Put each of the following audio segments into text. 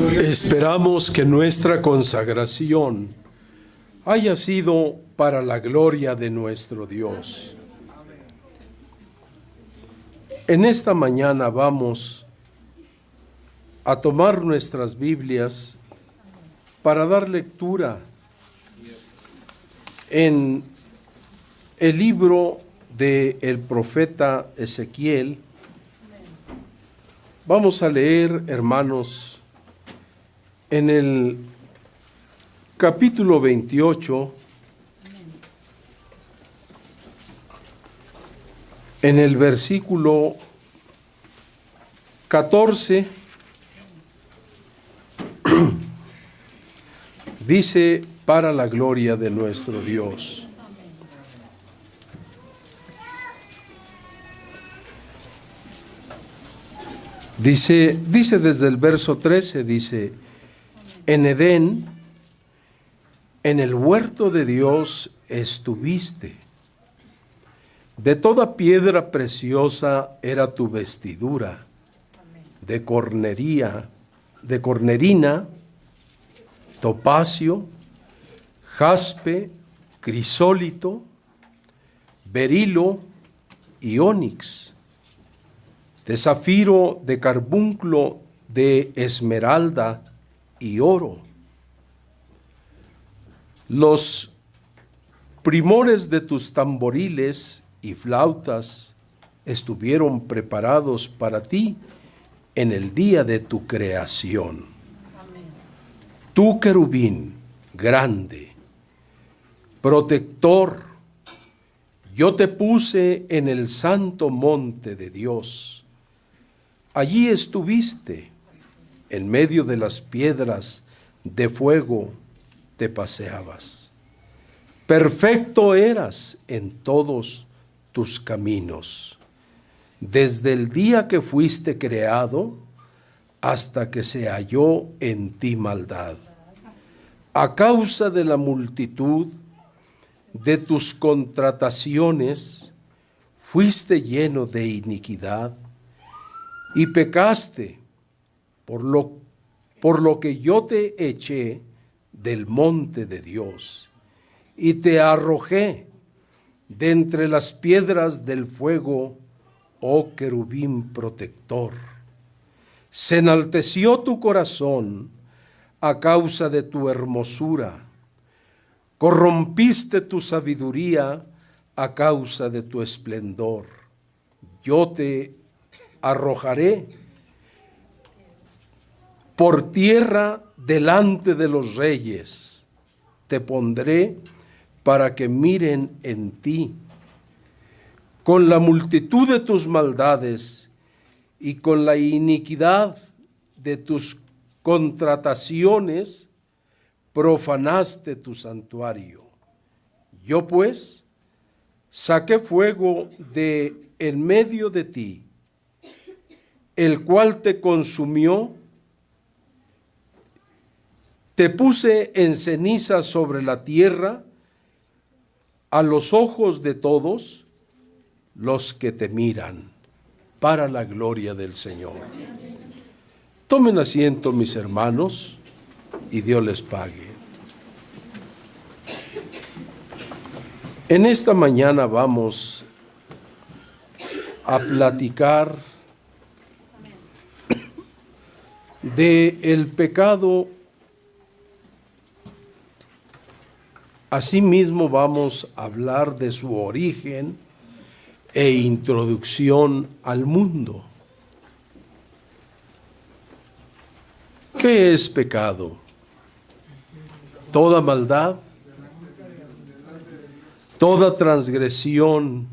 Esperamos que nuestra consagración haya sido para la gloria de nuestro Dios. En esta mañana vamos a tomar nuestras Biblias para dar lectura en el libro del profeta Ezequiel. Vamos a leer, hermanos, en el capítulo 28, en el versículo 14, dice: para la gloria de nuestro Dios. Dice desde el verso 13, dice: en Edén, en el huerto de Dios estuviste. De toda piedra preciosa era tu vestidura, de cornerina, topacio, jaspe, crisólito, berilo y ónix, de zafiro, de carbunclo, de esmeralda y oro. Los primores de tus tamboriles y flautas estuvieron preparados para ti en el día de tu creación. Amén. Tú, querubín grande, protector, yo te puse en el santo monte de Dios. Allí estuviste, en medio de las piedras de fuego te paseabas. Perfecto eras en todos tus caminos, desde el día que fuiste creado hasta que se halló en ti maldad. A causa de la multitud de tus contrataciones, fuiste lleno de iniquidad y pecaste, por lo que yo te eché del monte de Dios y te arrojé de entre las piedras del fuego, oh querubín protector. Se enalteció tu corazón a causa de tu hermosura, corrompiste tu sabiduría a causa de tu esplendor. Yo te arrojaré por tierra delante de los reyes, te pondré para que miren en ti. Con la multitud de tus maldades y con la iniquidad de tus contrataciones, profanaste tu santuario. Yo pues saqué fuego de en medio de ti, el cual te consumió. Te puse en ceniza sobre la tierra a los ojos de todos los que te miran, para la gloria del Señor. Tomen asiento, mis hermanos, y Dios les pague. En esta mañana vamos a platicar del pecado. Asimismo vamos a hablar de su origen e introducción al mundo. ¿Qué es pecado? Toda maldad, toda transgresión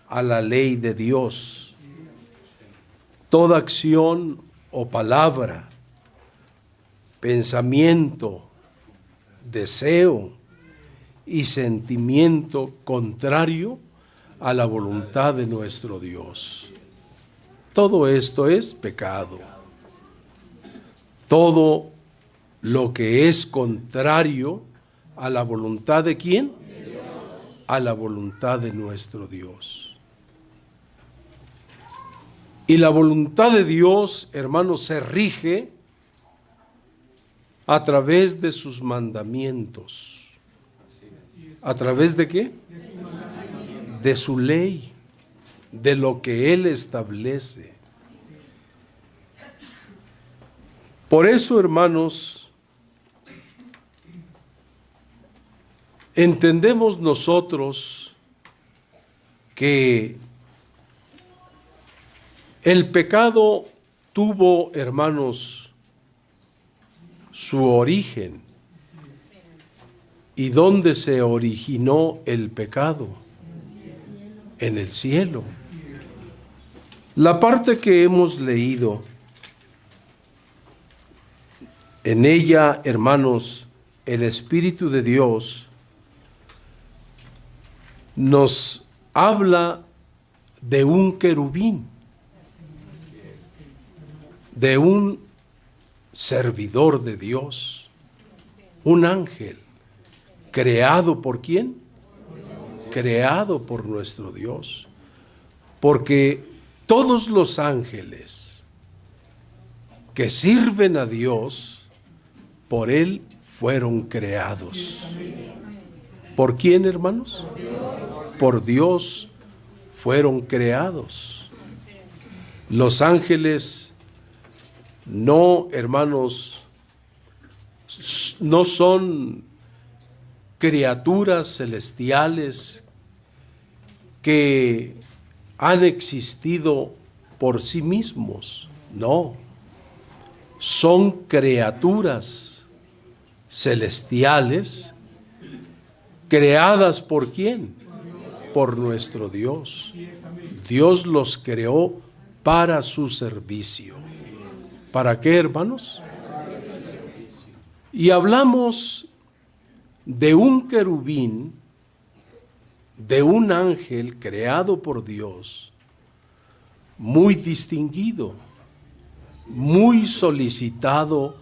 a la ley de Dios, toda acción o palabra, pensamiento, deseo y sentimiento contrario a la voluntad de nuestro Dios. Todo esto es pecado. Todo lo que es contrario a la voluntad de ¿quién? De Dios. A la voluntad de nuestro Dios. Y la voluntad de Dios, hermanos, se rige a través de sus mandamientos. ¿A través de qué? De su ley, de lo que Él establece. Por eso, hermanos, entendemos nosotros que el pecado tuvo, hermanos, su origen. ¿Y dónde se originó el pecado? En el cielo. La parte que hemos leído, en ella, hermanos, el Espíritu de Dios nos habla de un querubín, de un servidor de Dios, un ángel, creado ¿por quién? Creado por nuestro Dios, porque todos los ángeles que sirven a Dios, por Él fueron creados. ¿Por quién, hermanos? Por Dios fueron creados. Los ángeles no, hermanos, no son criaturas celestiales que han existido por sí mismos. No, son criaturas celestiales creadas ¿por quién? Por nuestro Dios. Dios los creó para su servicio. ¿Para qué, hermanos? Y hablamos de un querubín, de un ángel creado por Dios, muy distinguido, muy solicitado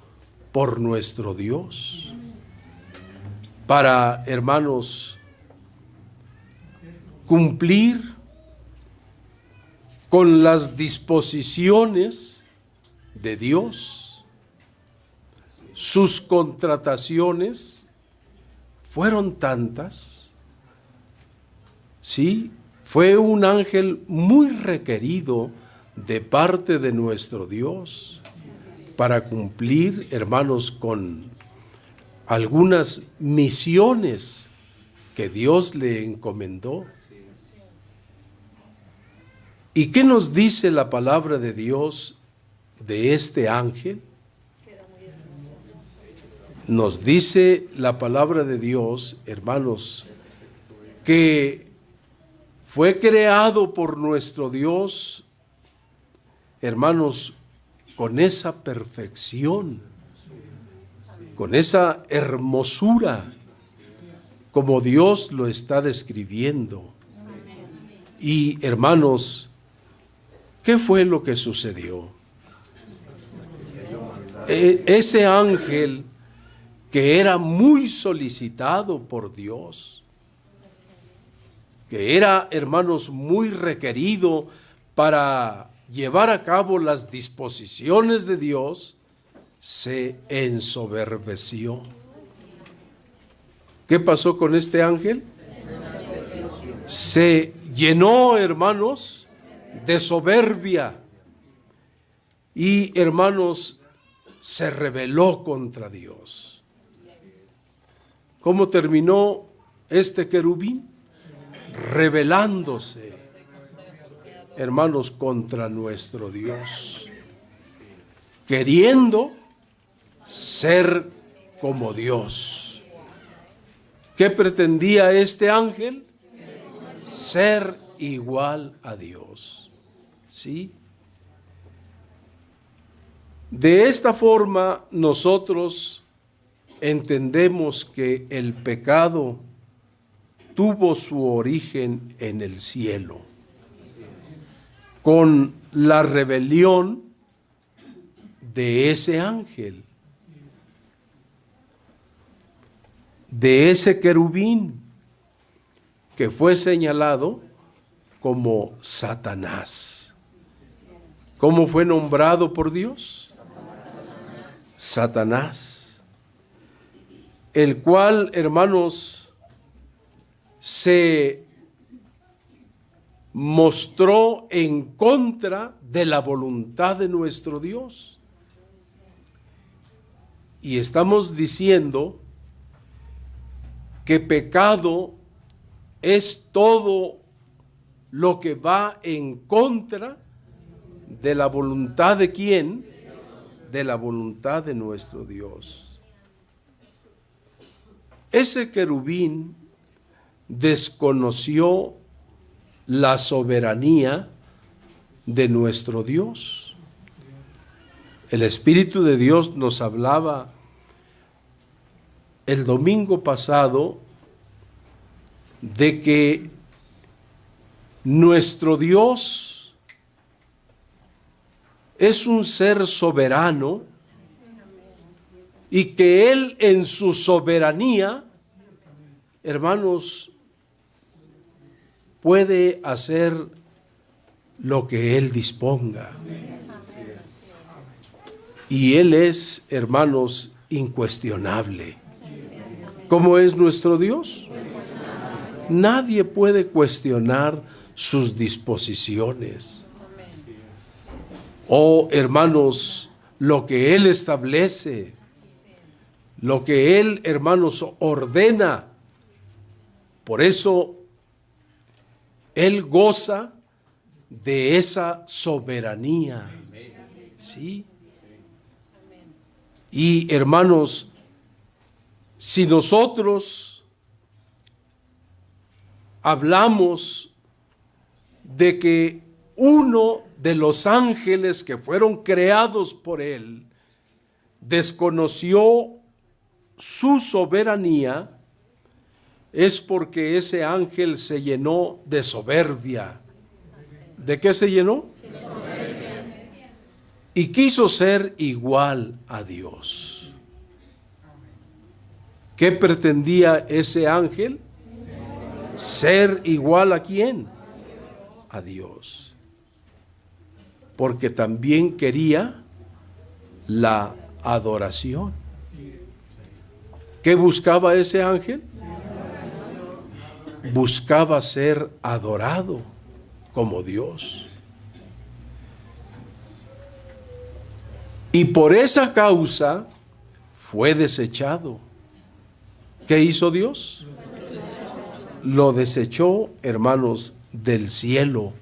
por nuestro Dios, para, hermanos, cumplir con las disposiciones de Dios. Sus contrataciones fueron tantas, sí, fue un ángel muy requerido de parte de nuestro Dios para cumplir, hermanos, con algunas misiones que Dios le encomendó. ¿Y qué nos dice la palabra de Dios de este ángel? Nos dice la palabra de Dios, hermanos, que fue creado por nuestro Dios, hermanos, con esa perfección, con esa hermosura, como Dios lo está describiendo. Y, hermanos, ¿qué fue lo que sucedió? Ese ángel que era muy solicitado por Dios, que era, hermanos, muy requerido para llevar a cabo las disposiciones de Dios, se ensoberbeció. ¿Qué pasó con este ángel? Se llenó, hermanos, de soberbia y, hermanos, se rebeló contra Dios. ¿Cómo terminó este querubín? Rebelándose, hermanos, contra nuestro Dios, queriendo ser como Dios. ¿Qué pretendía este ángel? Ser igual a Dios. ¿Sí? De esta forma nosotros entendemos que el pecado tuvo su origen en el cielo, con la rebelión de ese ángel, de ese querubín que fue señalado como Satanás. ¿Cómo fue nombrado por Dios? Satanás. el cual, hermanos, se mostró en contra de la voluntad de nuestro Dios. Y estamos diciendo que pecado es todo lo que va en contra de la voluntad de ¿quién? De la voluntad de nuestro Dios. Ese querubín desconoció la soberanía de nuestro Dios. El Espíritu de Dios nos hablaba el domingo pasado de que nuestro Dios es un ser soberano y que Él en su soberanía, hermanos, puede hacer lo que Él disponga. Y Él es, hermanos, incuestionable. ¿Cómo es nuestro Dios? Nadie puede cuestionar sus disposiciones. Oh, hermanos, lo que Él establece, lo que Él, hermanos, ordena. Por eso Él goza de esa soberanía. ¿Sí? Y hermanos, si nosotros hablamos de que uno de los ángeles que fueron creados por Él desconoció su soberanía, es porque ese ángel se llenó de soberbia. ¿De qué se llenó? De soberbia. Y quiso ser igual a Dios. ¿Qué pretendía ese ángel? Ser igual a ¿quién? A Dios. Porque también quería la adoración. ¿Qué buscaba ese ángel? Buscaba ser adorado como Dios. Y por esa causa fue desechado. ¿Qué hizo Dios? Lo desechó, hermanos, del cielo,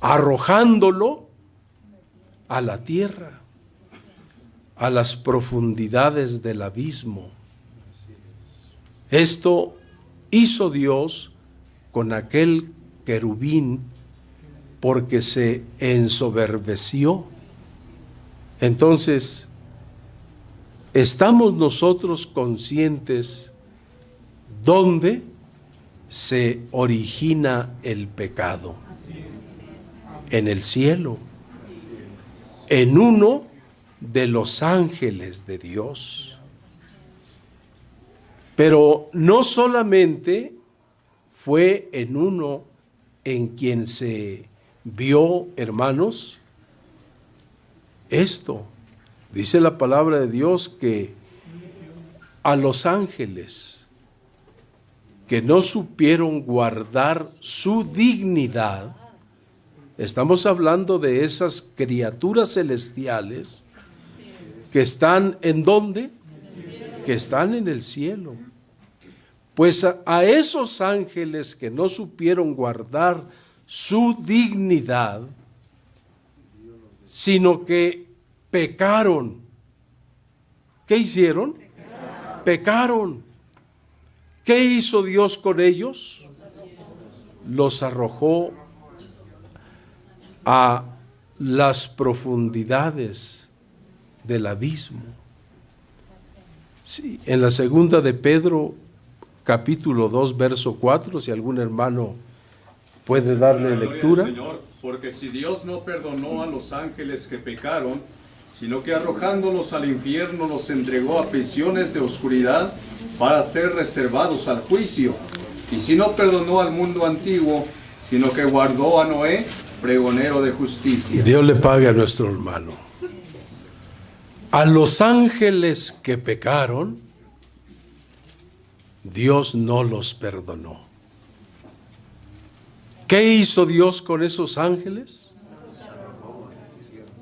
arrojándolo a la tierra, a las profundidades del abismo. Esto hizo Dios con aquel querubín porque se ensoberbeció. Entonces, ¿estamos nosotros conscientes dónde se origina el pecado? En el cielo, en uno de los ángeles de Dios. Pero no solamente fue en uno en quien se vio, hermanos, esto. Dice la palabra de Dios que a los ángeles que no supieron guardar su dignidad, estamos hablando de esas criaturas celestiales que están ¿en dónde? Que están en el cielo. Pues a esos ángeles que no supieron guardar su dignidad, sino que pecaron. ¿Qué hicieron? Pecaron. ¿Qué hizo Dios con ellos? Los arrojó a las profundidades del abismo. Sí, en la segunda de Pedro, capítulo 2, verso 4, si algún hermano puede darle lectura. Señor, porque si Dios no perdonó a los ángeles que pecaron, sino que arrojándolos al infierno los entregó a prisiones de oscuridad para ser reservados al juicio. Y si no perdonó al mundo antiguo, sino que guardó a Noé, pregonero de justicia. Dios le pague a nuestro hermano. A los ángeles que pecaron, Dios no los perdonó. ¿Qué hizo Dios con esos ángeles?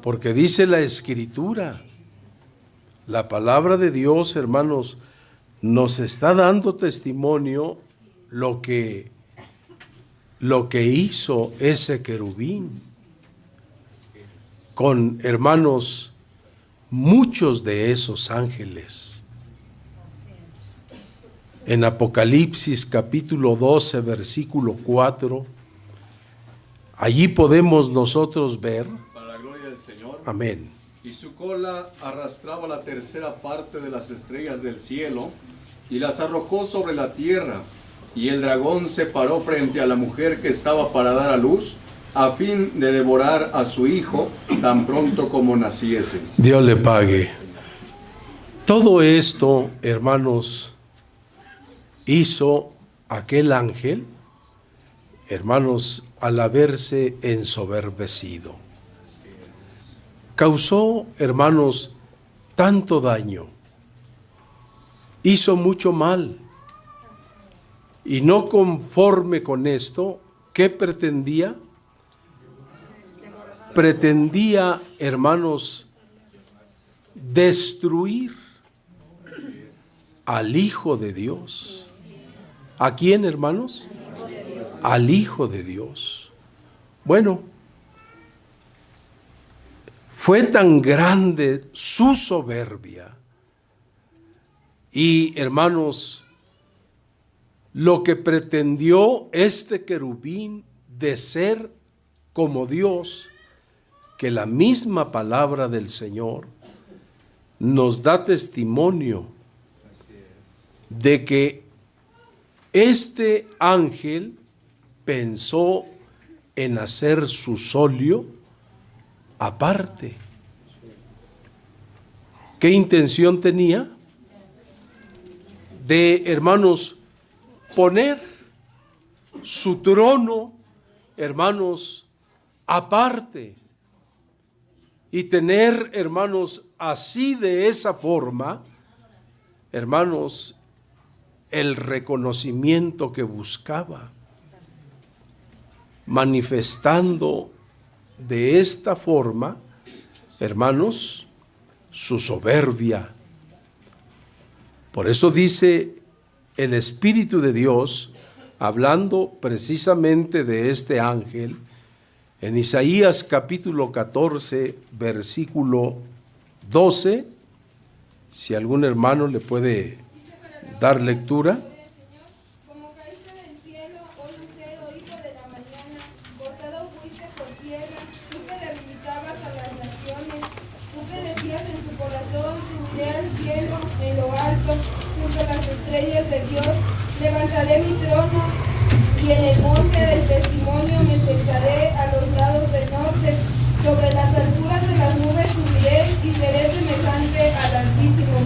Porque dice la Escritura, la palabra de Dios, hermanos, nos está dando testimonio lo que hizo ese querubín con, hermanos, muchos de esos ángeles. En Apocalipsis capítulo 12, versículo 4, allí podemos nosotros ver, Para la gloria del Señor. amén, Y su cola arrastraba la tercera parte de las estrellas del cielo y las arrojó sobre la tierra. Y el dragón se paró frente a la mujer que estaba para dar a luz, a fin de devorar a su hijo tan pronto como naciese. Dios le pague. Todo esto, hermanos, hizo aquel ángel, hermanos, al haberse ensoberbecido. Causó, hermanos, tanto daño, hizo mucho mal, y no conforme con esto, ¿qué pretendía? Pretendía, hermanos, destruir al Hijo de Dios. ¿A quién, hermanos? Al Hijo de Dios. Bueno, fue tan grande su soberbia y, hermanos, lo que pretendió este querubín de ser como Dios, que la misma palabra del Señor nos da testimonio de que este ángel pensó en hacer su solio aparte. ¿Qué intención tenía? De, hermanos, poner su trono, hermanos, aparte, y tener, hermanos, así de esa forma, hermanos, el reconocimiento que buscaba, manifestando de esta forma, hermanos, su soberbia. Por eso dice el Espíritu de Dios, hablando precisamente de este ángel, en Isaías capítulo 14, versículo 12, si algún hermano le puede dar lectura. Como caíste del cielo, oh lucero, hijo de la mañana, cortado fuiste por tierra, tú que debilitabas a las naciones, tú que decías en tu corazón, subiré al cielo, en lo alto, junto a las estrellas de Dios, levantaré mi trono, y en el monte del testimonio me sentaré a los lados del norte, sobre las alturas de las nubes subiré, y seré semejante al Altísimo.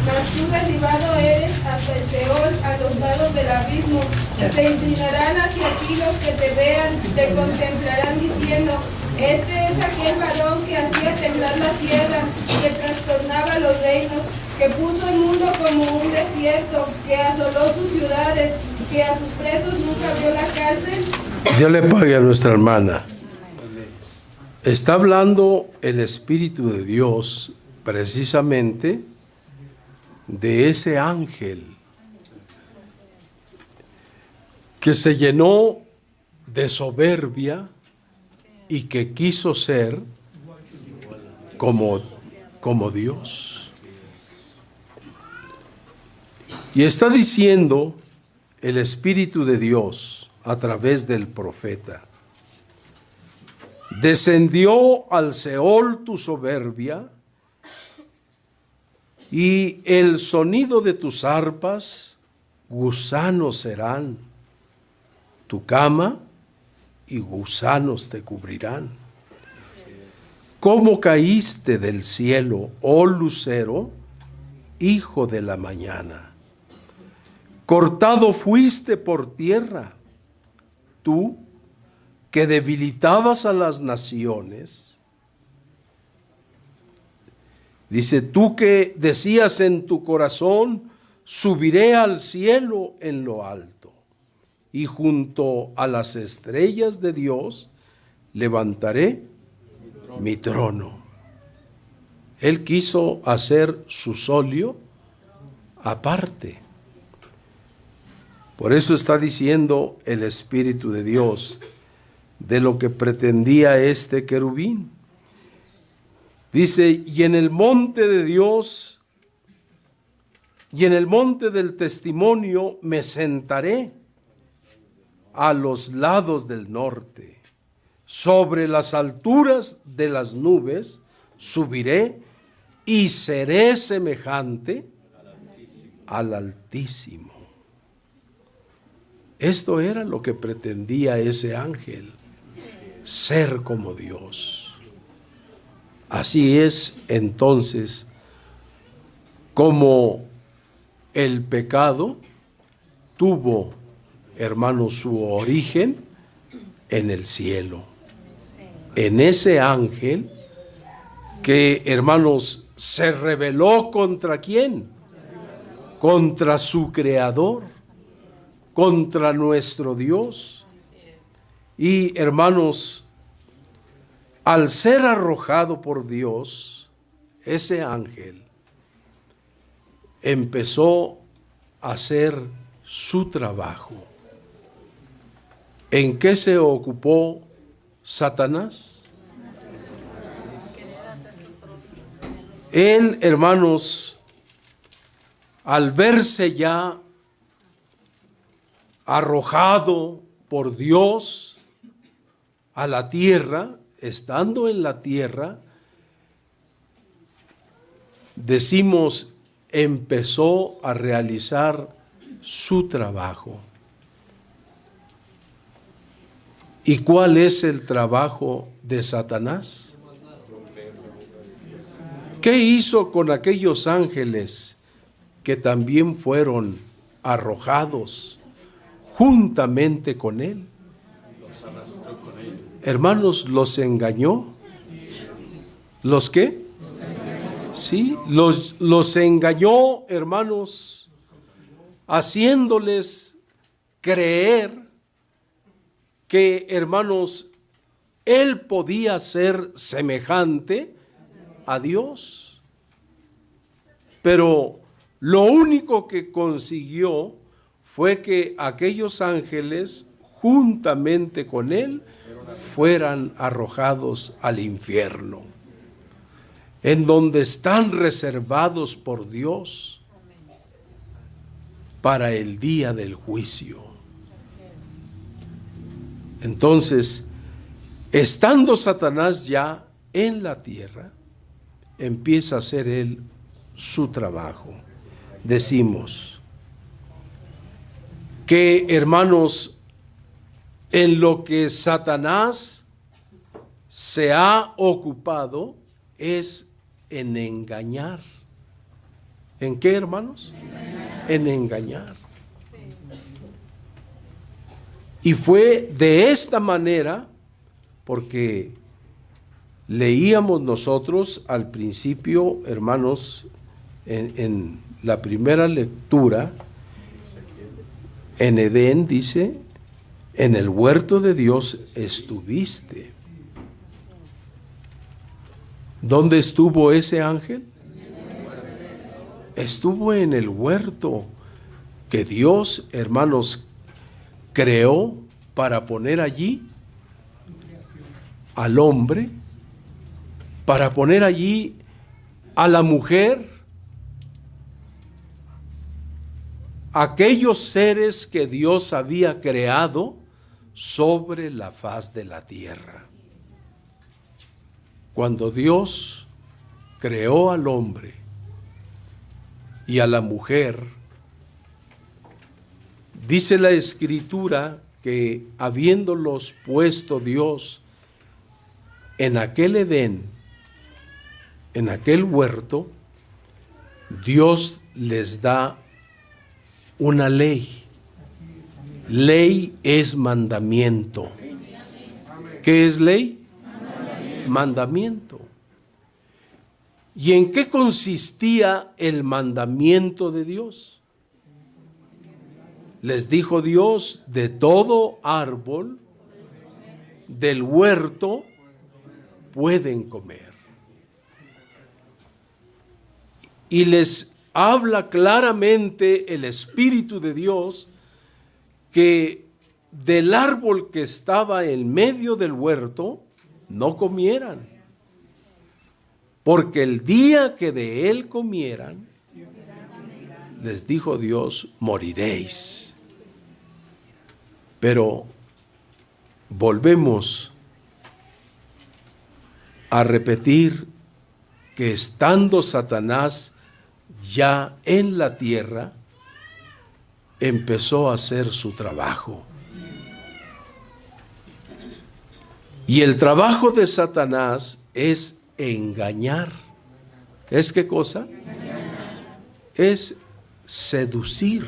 Mas tú derribado eres hasta el Seol, a los lados del abismo. Se inclinarán hacia ti los que te vean, te contemplarán diciendo, este es aquel varón que hacía temblar la tierra, que trastornaba los reinos, que puso el mundo como un desierto, que asoló sus ciudades, que a sus presos nunca abrió la cárcel. Dios le pague a nuestra hermana. Está hablando el Espíritu de Dios precisamente de ese ángel que se llenó de soberbia y que quiso ser como Dios. Y está diciendo el Espíritu de Dios a través del profeta: descendió al Seol tu soberbia, y el sonido de tus arpas gusanos serán. Tu cama y gusanos te cubrirán. ¿Cómo caíste del cielo, oh lucero, hijo de la mañana? Cortado fuiste por tierra, tú que debilitabas a las naciones. Dice, tú que decías en tu corazón, subiré al cielo en lo alto, y junto a las estrellas de Dios levantaré mi trono. Él quiso hacer su solio aparte. Por eso está diciendo el Espíritu de Dios de lo que pretendía este querubín. Dice, y en el monte de Dios y en el monte del testimonio me sentaré a los lados del norte. Sobre las alturas de las nubes subiré y seré semejante al Altísimo. Esto era lo que pretendía ese ángel, ser como Dios. Así es entonces como el pecado tuvo, hermanos, su origen en el cielo, en ese ángel que, hermanos, se rebeló contra ¿quién? Contra su creador, contra nuestro Dios. Y, hermanos, al ser arrojado por Dios, ese ángel empezó a hacer su trabajo. ¿En qué se ocupó Satanás? Él, hermanos, al verse ya arrojado por Dios a la tierra, estando en la tierra, decimos, empezó a realizar su trabajo. ¿Y cuál es el trabajo de Satanás? ¿Qué hizo con aquellos ángeles que también fueron arrojados juntamente con él? Hermanos, ¿los engañó? ¿Los qué? Sí, los engañó, hermanos, haciéndoles creer que, hermanos, él podía ser semejante a Dios. Pero lo único que consiguió fue que aquellos ángeles, juntamente con él, fueran arrojados al infierno, en donde están reservados por Dios para el día del juicio. Entonces, estando Satanás ya en la tierra, empieza a hacer él su trabajo. Decimos que, hermanos, en lo que Satanás se ha ocupado es en engañar. ¿En qué, hermanos? En engañar. Y fue de esta manera, porque leíamos nosotros al principio, hermanos, en la primera lectura, en Edén dice, en el huerto de Dios estuviste. ¿Dónde estuvo ese ángel? Estuvo en el huerto que Dios, hermanos, creó para poner allí al hombre, para poner allí a la mujer, aquellos seres que Dios había creado sobre la faz de la tierra. Cuando Dios creó al hombre y a la mujer, dice la Escritura que habiéndolos puesto Dios en aquel Edén, en aquel huerto, Dios les da una ley. Ley es mandamiento. ¿Qué es ley? Mandamiento. ¿Y en qué consistía el mandamiento de Dios? Les dijo Dios, de todo árbol del huerto pueden comer. Y les habla claramente el Espíritu de Dios que del árbol que estaba en medio del huerto no comieran, porque el día que de él comieran, les dijo Dios, moriréis. Pero volvemos a repetir que estando Satanás ya en la tierra, empezó a hacer su trabajo. Y el trabajo de Satanás es engañar. ¿Es qué cosa? Es seducir.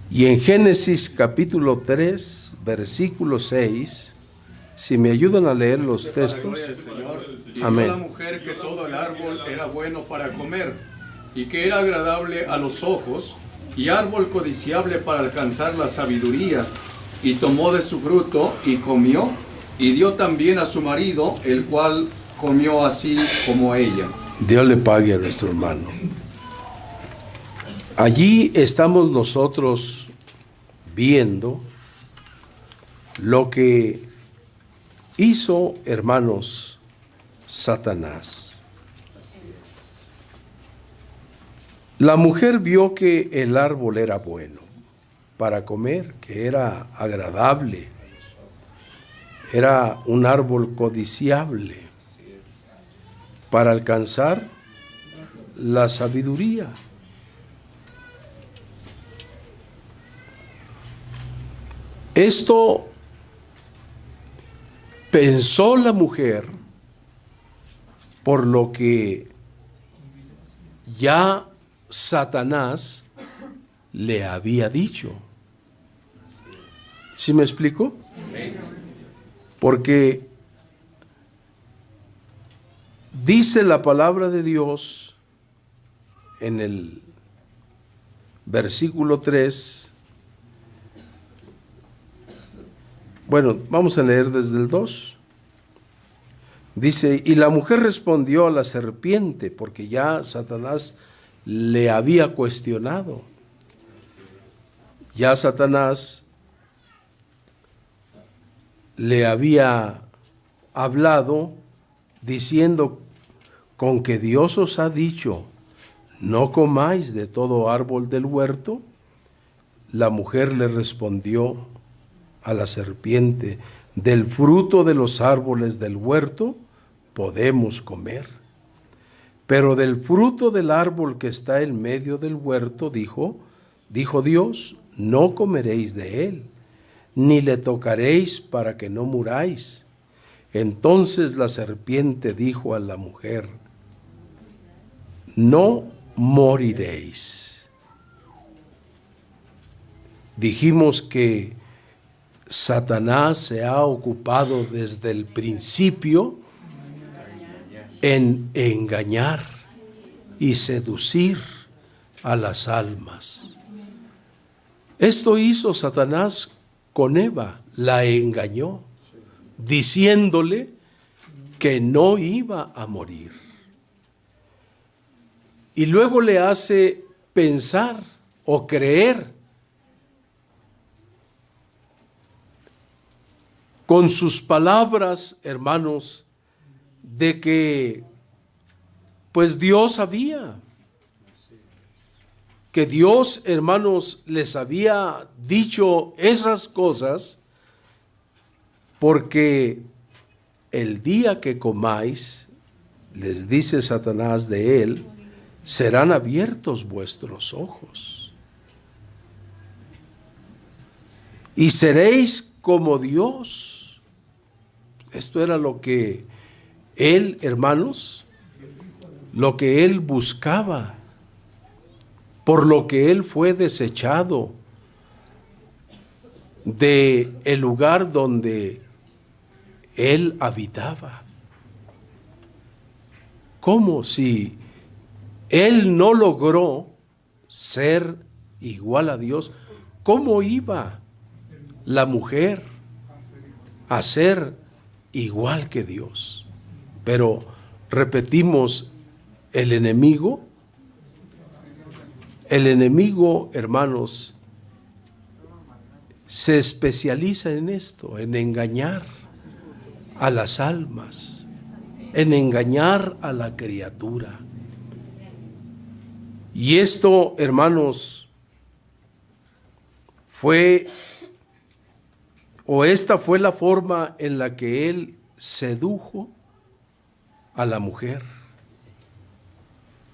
Y en Génesis capítulo 3, versículo 6, si me ayudan a leer los textos. Y Amén. vio la mujer que todo el árbol era bueno para comer, y que era agradable a los ojos, y árbol codiciable para alcanzar la sabiduría, y tomó de su fruto, y comió, y dio también a su marido, el cual comió así como ella. Dios le pague a nuestro hermano. Allí estamos nosotros viendo lo que hizo, hermanos, Satanás. La mujer vio que el árbol era bueno para comer, que era agradable, era un árbol codiciable para alcanzar la sabiduría. Esto pensó la mujer, por lo que ya Satanás le había dicho. ¿Sí me explico? Porque dice la palabra de Dios en el versículo 3. Bueno, vamos a leer desde el 2. Dice, y la mujer respondió a la serpiente, porque ya Satanás le había cuestionado. Ya Satanás le había hablado diciendo, con que Dios os ha dicho, no comáis de todo árbol del huerto. La mujer le respondió a la serpiente, del fruto de los árboles del huerto podemos comer, pero del fruto del árbol que está en medio del huerto, dijo Dios, no comeréis de él, ni le tocaréis para que no muráis. Entonces la serpiente dijo a la mujer, no moriréis. Dijimos que Satanás se ha ocupado desde el principio en engañar y seducir a las almas. Esto hizo Satanás con Eva, la engañó, diciéndole que no iba a morir. Y luego le hace pensar o creer con sus palabras, hermanos, de que pues Dios sabía, que Dios, hermanos, les había dicho esas cosas, porque el día que comáis, les dice Satanás de él, serán abiertos vuestros ojos y seréis como Dios. Esto era lo que él, hermanos, lo que él buscaba, por lo que él fue desechado de el lugar donde él habitaba. ¿Cómo si él no logró ser igual a Dios, ¿cómo iba la mujer a ser igual que Dios? Pero repetimos, el enemigo, hermanos, se especializa en esto, en engañar a las almas, en engañar a la criatura. Y esto, hermanos, esta fue la forma en la que él sedujo a la mujer,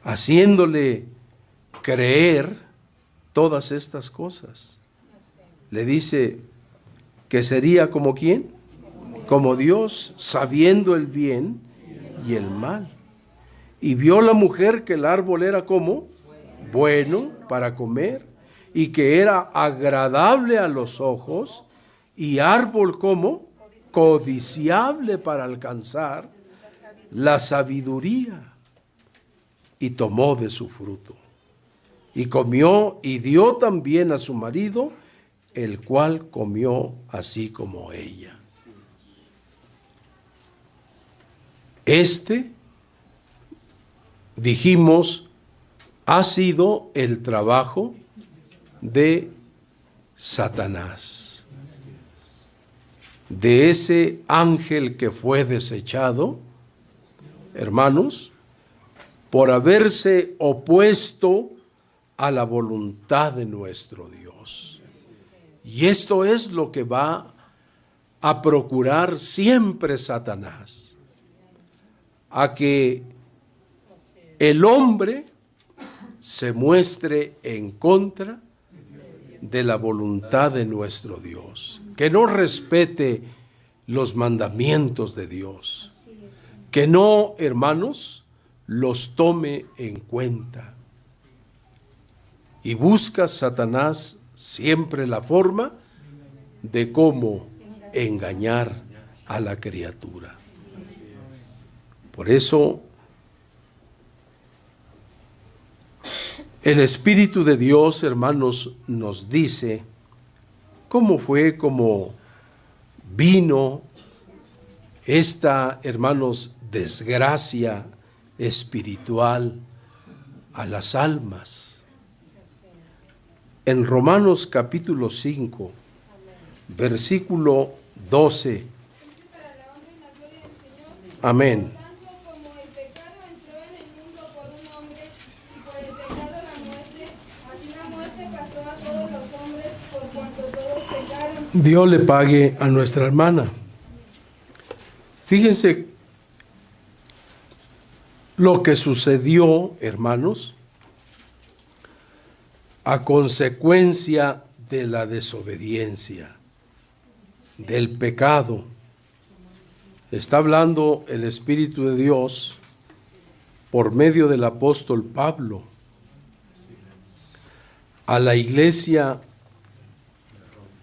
haciéndole creer todas estas cosas. Le dice que sería como ¿quién? Como Dios, sabiendo el bien y el mal. Y vio la mujer que el árbol era como bueno para comer y que era agradable a los ojos y árbol como codiciable para alcanzar la sabiduría, y tomó de su fruto y comió y dio también a su marido, el cual comió así como ella. Dijimos, ha sido el trabajo de Satanás, de ese ángel que fue desechado, hermanos, por haberse opuesto a la voluntad de nuestro Dios. Y esto es lo que va a procurar siempre Satanás, a que el hombre se muestre en contra de la voluntad de nuestro Dios, que no respete los mandamientos de Dios, que no, hermanos, los tome en cuenta. Y busca Satanás siempre la forma de cómo engañar a la criatura. Por eso el Espíritu de Dios, hermanos, nos dice cómo fue, cómo vino esta, hermanos, desgracia espiritual a las almas. En Romanos capítulo 5, versículo 12. Amén. Como el pecado entró en el mundo por un hombre, y por el pecado la muerte, así la muerte pasó a todos los hombres, por cuanto todos pecaron. Dios le pague a nuestra hermana. Fíjense lo que sucedió, hermanos, a consecuencia de la desobediencia, del pecado. Está hablando el Espíritu de Dios por medio del apóstol Pablo a la iglesia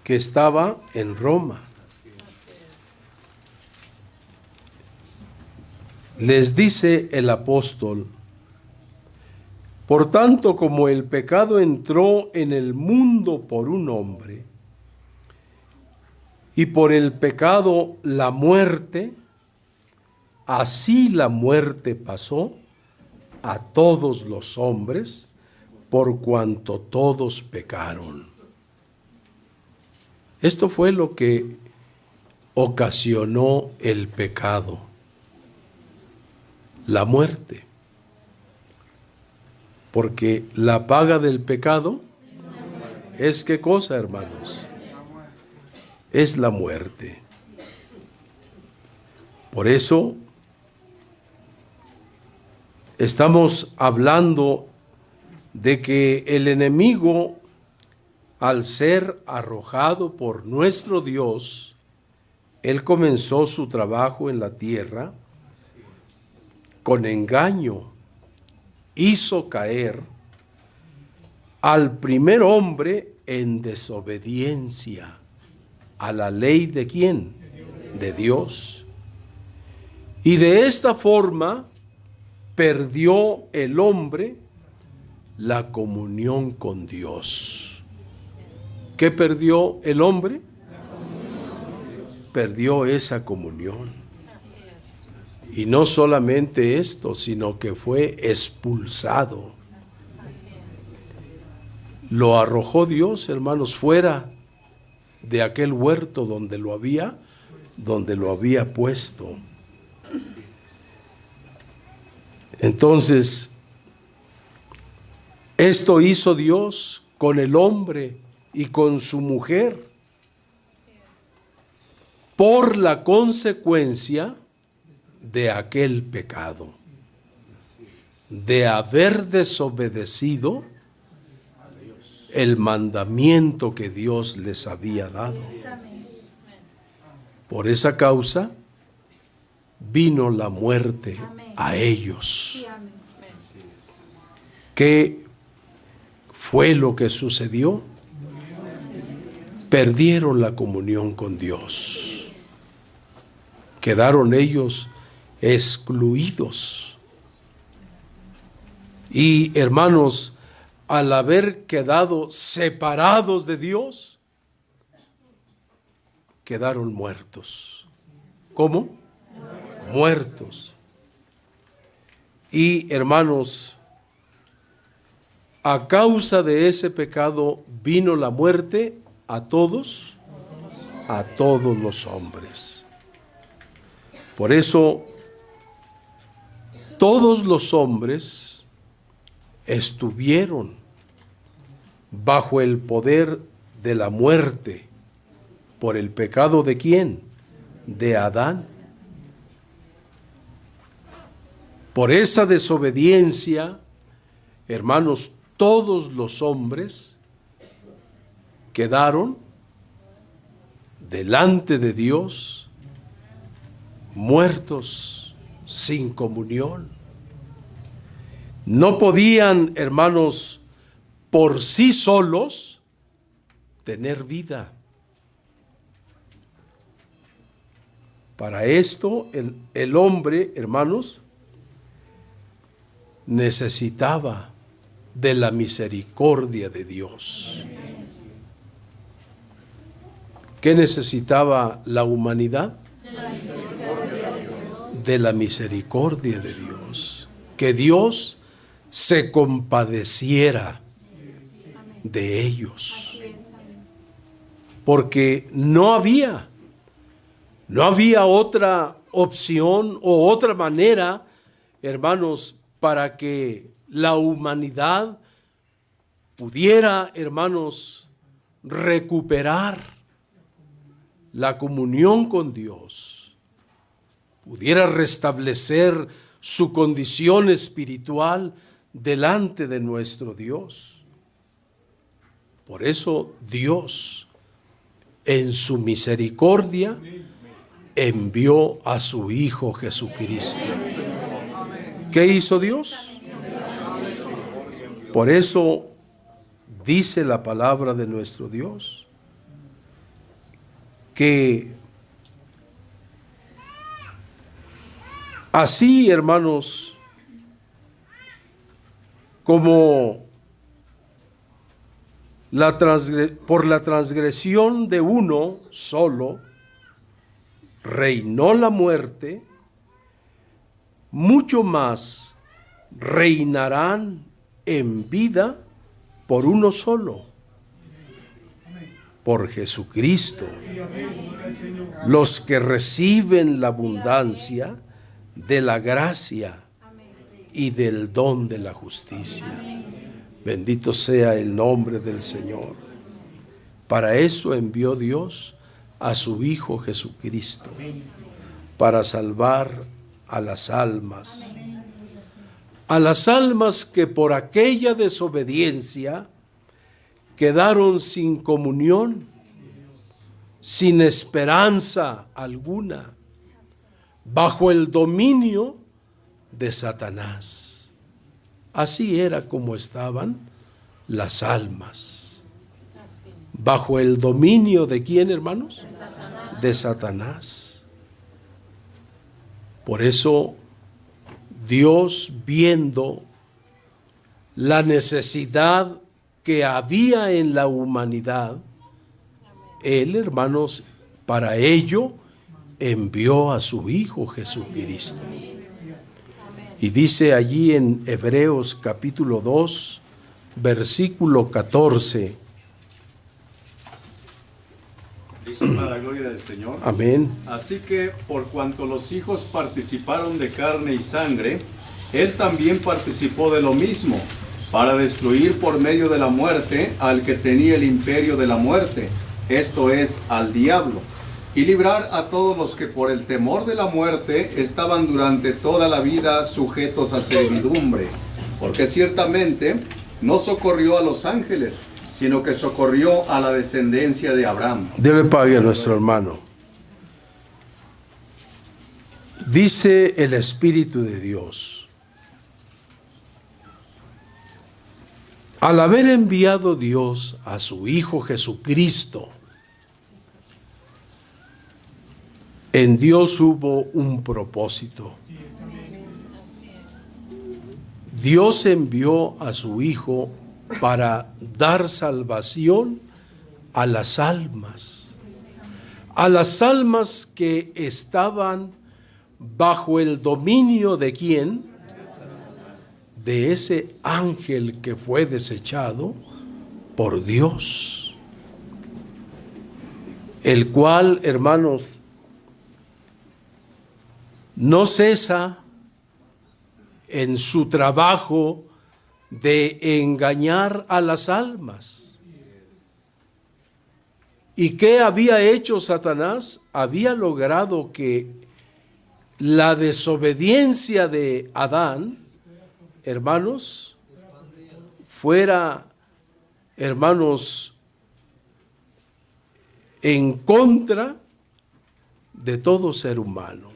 que estaba en Roma. Les dice el apóstol: por tanto, como el pecado entró en el mundo por un hombre, y por el pecado la muerte, así la muerte pasó a todos los hombres, por cuanto todos pecaron. Esto fue lo que ocasionó el pecado, la muerte. Porque la paga del pecado es ¿qué cosa, hermanos? Es la muerte. Por eso estamos hablando de que el enemigo, al ser arrojado por nuestro Dios, él comenzó su trabajo en la tierra con engaño. Hizo caer al primer hombre en desobediencia a la ley de ¿quién? De Dios. Y de esta forma perdió el hombre la comunión con Dios. ¿Qué perdió el hombre? Perdió esa comunión. Y no solamente esto, sino que fue expulsado. Lo arrojó Dios, hermanos, fuera de aquel huerto donde lo había puesto. Entonces, esto hizo Dios con el hombre y con su mujer por la consecuencia de aquel pecado, de haber desobedecido el mandamiento que Dios les había dado. Por esa causa vino la muerte a ellos. ¿Qué fue lo que sucedió? Perdieron la comunión con Dios. Quedaron ellos excluidos. Y hermanos, al haber quedado separados de Dios, quedaron muertos. ¿Cómo? Muertos. Y hermanos, a causa de ese pecado vino la muerte a todos los hombres. Por eso, todos los hombres estuvieron bajo el poder de la muerte. ¿Por el pecado de quién? De Adán. Por esa desobediencia, hermanos, todos los hombres quedaron delante de Dios muertos, sin comunión. No podían, hermanos, por sí solos tener vida. Para esto el hombre, hermanos, necesitaba de la misericordia de Dios. ¿Qué necesitaba la humanidad? De la misericordia de Dios. Que Dios se compadeciera de ellos. Porque no había otra opción o otra manera, hermanos, para que la humanidad pudiera, hermanos, recuperar la comunión con Dios, pudiera restablecer su condición espiritual delante de nuestro Dios. Por eso Dios, en su misericordia, envió a su Hijo Jesucristo. ¿Qué hizo Dios? Por eso dice la palabra de nuestro Dios que así, hermanos, como por la transgresión de uno solo reinó la muerte, mucho más reinarán en vida por uno solo, por Jesucristo, los que reciben la abundancia de la gracia y del don de la justicia. Bendito sea el nombre del Señor. Para eso envió Dios a su Hijo Jesucristo, para salvar a las almas que por aquella desobediencia quedaron sin comunión, sin esperanza alguna, bajo el dominio de Satanás. Así era como estaban las almas. ¿Bajo el dominio de quién, hermanos? De Satanás. Por eso Dios, viendo la necesidad que había en la humanidad, Él, hermanos, para ello envió a su Hijo Jesucristo. Y dice allí en Hebreos capítulo 2, versículo 14. Dice para la gloria del Señor. Amén. Así que por cuanto los hijos participaron de carne y sangre, Él también participó de lo mismo, para destruir por medio de la muerte al que tenía el imperio de la muerte, esto es, al diablo, y librar a todos los que por el temor de la muerte estaban durante toda la vida sujetos a servidumbre, porque ciertamente no socorrió a los ángeles, sino que socorrió a la descendencia de Abraham. Dios le pague a nuestro hermano. Dice el Espíritu de Dios: al haber enviado Dios a su Hijo Jesucristo, en Dios hubo un propósito. Dios envió a su Hijo para dar salvación a las almas que estaban bajo el dominio ¿de quién? De ese ángel que fue desechado por Dios, el cual, hermanos, no cesa en su trabajo de engañar a las almas. ¿Y qué había hecho Satanás? Había logrado que la desobediencia de Adán, hermanos, fuera, hermanos, en contra de todo ser humano.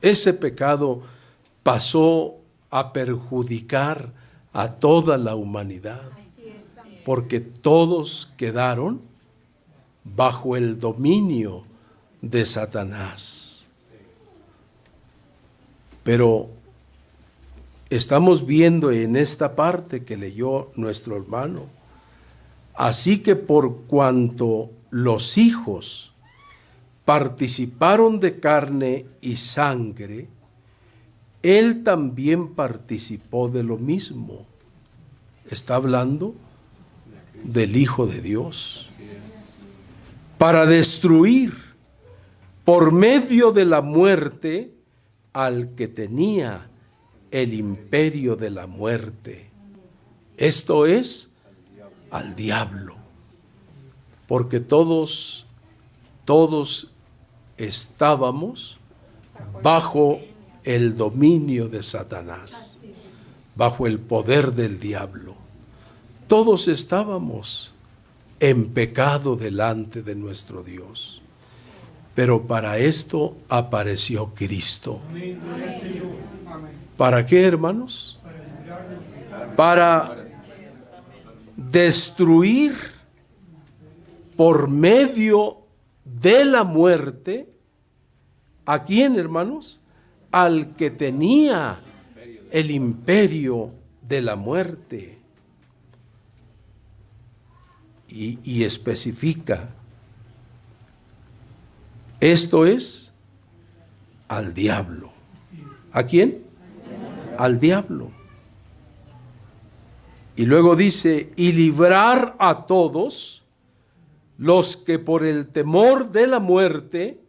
Ese pecado pasó a perjudicar a toda la humanidad, porque todos quedaron bajo el dominio de Satanás. Pero estamos viendo en esta parte que leyó nuestro hermano, así que por cuanto los hijos participaron de carne y sangre, Él también participó de lo mismo. Está hablando del Hijo de Dios, para destruir por medio de la muerte al que tenía el imperio de la muerte, esto es, al diablo, porque todos estábamos bajo el dominio de Satanás, bajo el poder del diablo. Todos estábamos en pecado delante de nuestro Dios. Pero para esto apareció Cristo. ¿Para qué, hermanos? Para destruir por medio de la muerte, ¿a quién, hermanos? Al que tenía el imperio de la muerte. Y especifica, esto es, al diablo. ¿A quién? Al diablo. Y luego dice, y librar a todos los que por el temor de la muerte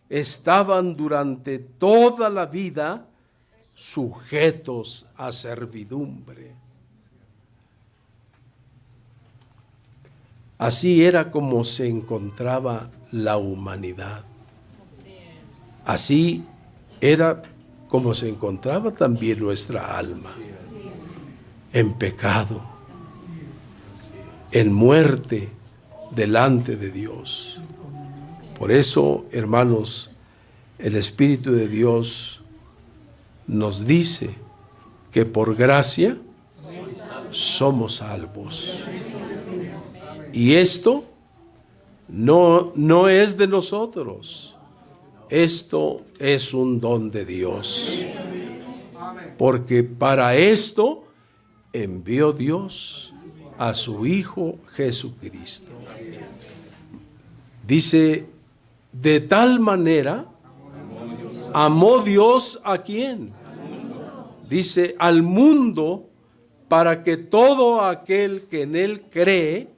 estaban durante toda la vida sujetos a servidumbre. Así era como se encontraba la humanidad. Así era como se encontraba también nuestra alma, en pecado, en muerte delante de Dios. Por eso, hermanos, el Espíritu de Dios nos dice que por gracia somos salvos. Y esto no es de nosotros. Esto es un don de Dios. Porque para esto envió Dios a su Hijo Jesucristo. Dice, de tal manera amó Dios ¿a quién? Dice, al mundo, para que todo aquel que en él cree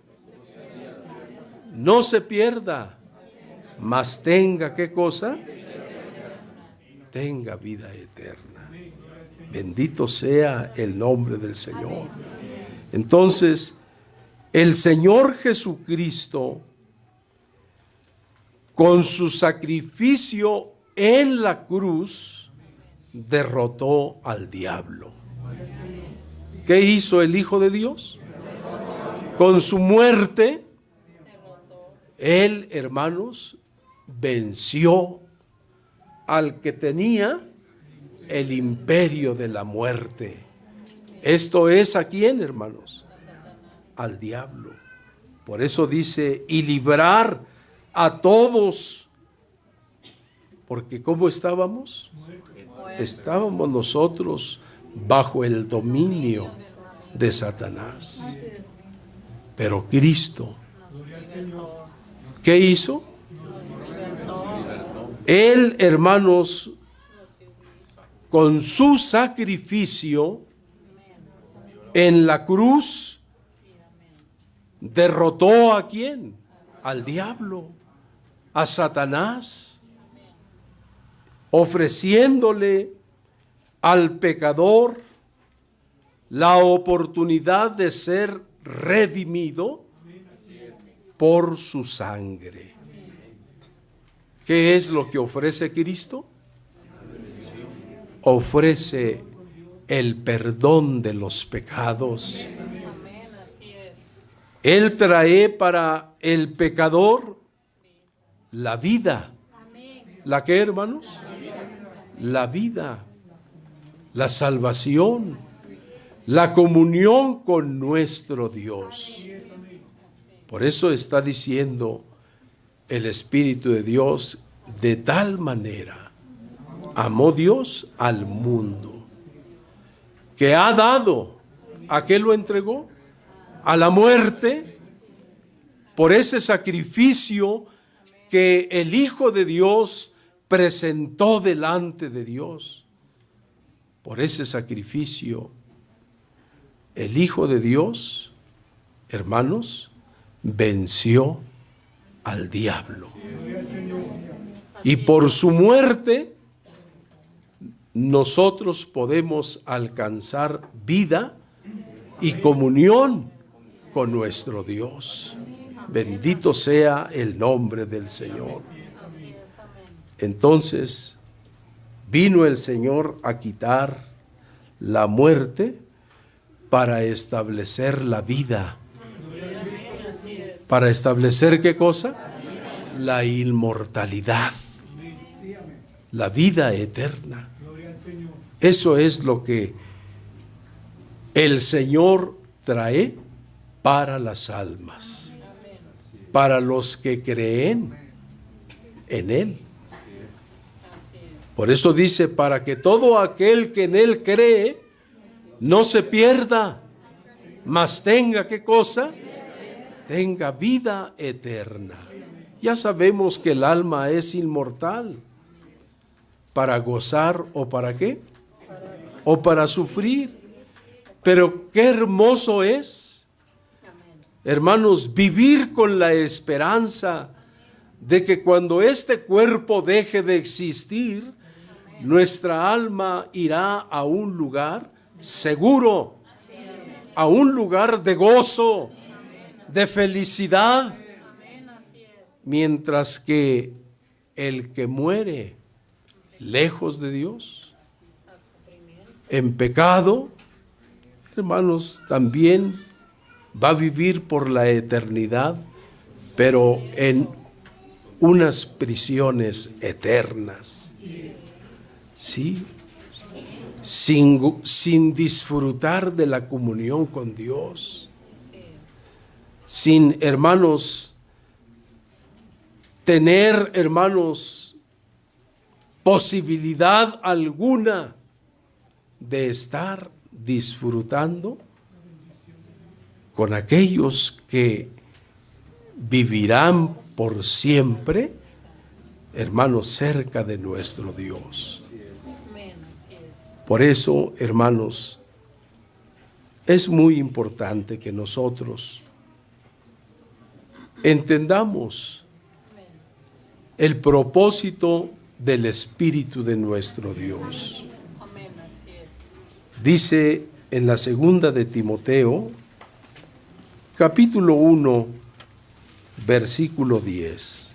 no se pierda, mas tenga, ¿qué cosa? Tenga vida eterna. Bendito sea el nombre del Señor. Entonces, el Señor Jesucristo, con su sacrificio en la cruz, derrotó al diablo. ¿Qué hizo el Hijo de Dios? Con su muerte, Él, hermanos, venció al que tenía el imperio de la muerte. Esto es ¿a quién, hermanos? Al diablo. Por eso dice, y librar a todos. Porque ¿cómo estábamos? Estábamos nosotros bajo el dominio de Satanás. Pero Cristo, ¿qué hizo? Él, hermanos, con su sacrificio en la cruz, derrotó ¿a quién? Al diablo, a Satanás, ofreciéndole al pecador la oportunidad de ser redimido por su sangre. ¿Qué es lo que ofrece Cristo? Ofrece el perdón de los pecados. Él trae para el pecador la vida. ¿La qué, hermanos? La vida, la salvación, la comunión con nuestro Dios. Por eso está diciendo el Espíritu de Dios, de tal manera amó Dios al mundo, que ha dado, ¿a qué lo entregó? A la muerte, por ese sacrificio que el Hijo de Dios presentó delante de Dios. Por ese sacrificio, el Hijo de Dios, hermanos, venció al diablo. Y por su muerte, nosotros podemos alcanzar vida y comunión con nuestro Dios. Bendito sea el nombre del Señor. Entonces, vino el Señor a quitar la muerte para establecer la vida. ¿Para establecer qué cosa? La inmortalidad, la vida eterna. Eso es lo que el Señor trae para las almas, para los que creen en Él. Por eso dice, para que todo aquel que en Él cree no se pierda, mas tenga, ¿qué cosa? Tenga vida eterna. Ya sabemos que el alma es inmortal. ¿Para gozar o para qué? O para sufrir. Pero qué hermoso es, hermanos, vivir con la esperanza de que cuando este cuerpo deje de existir, nuestra alma irá a un lugar seguro, a un lugar de gozo, de felicidad, mientras que el que muere lejos de Dios, en pecado, hermanos, también va a vivir por la eternidad, pero en unas prisiones eternas, ¿sí? Sin disfrutar de la comunión con Dios, sin, hermanos, tener, hermanos, posibilidad alguna de estar disfrutando con aquellos que vivirán por siempre, hermanos, cerca de nuestro Dios. Por eso, hermanos, es muy importante que nosotros entendamos el propósito del Espíritu de nuestro Dios. Dice en la segunda de Timoteo, capítulo 1, versículo 10.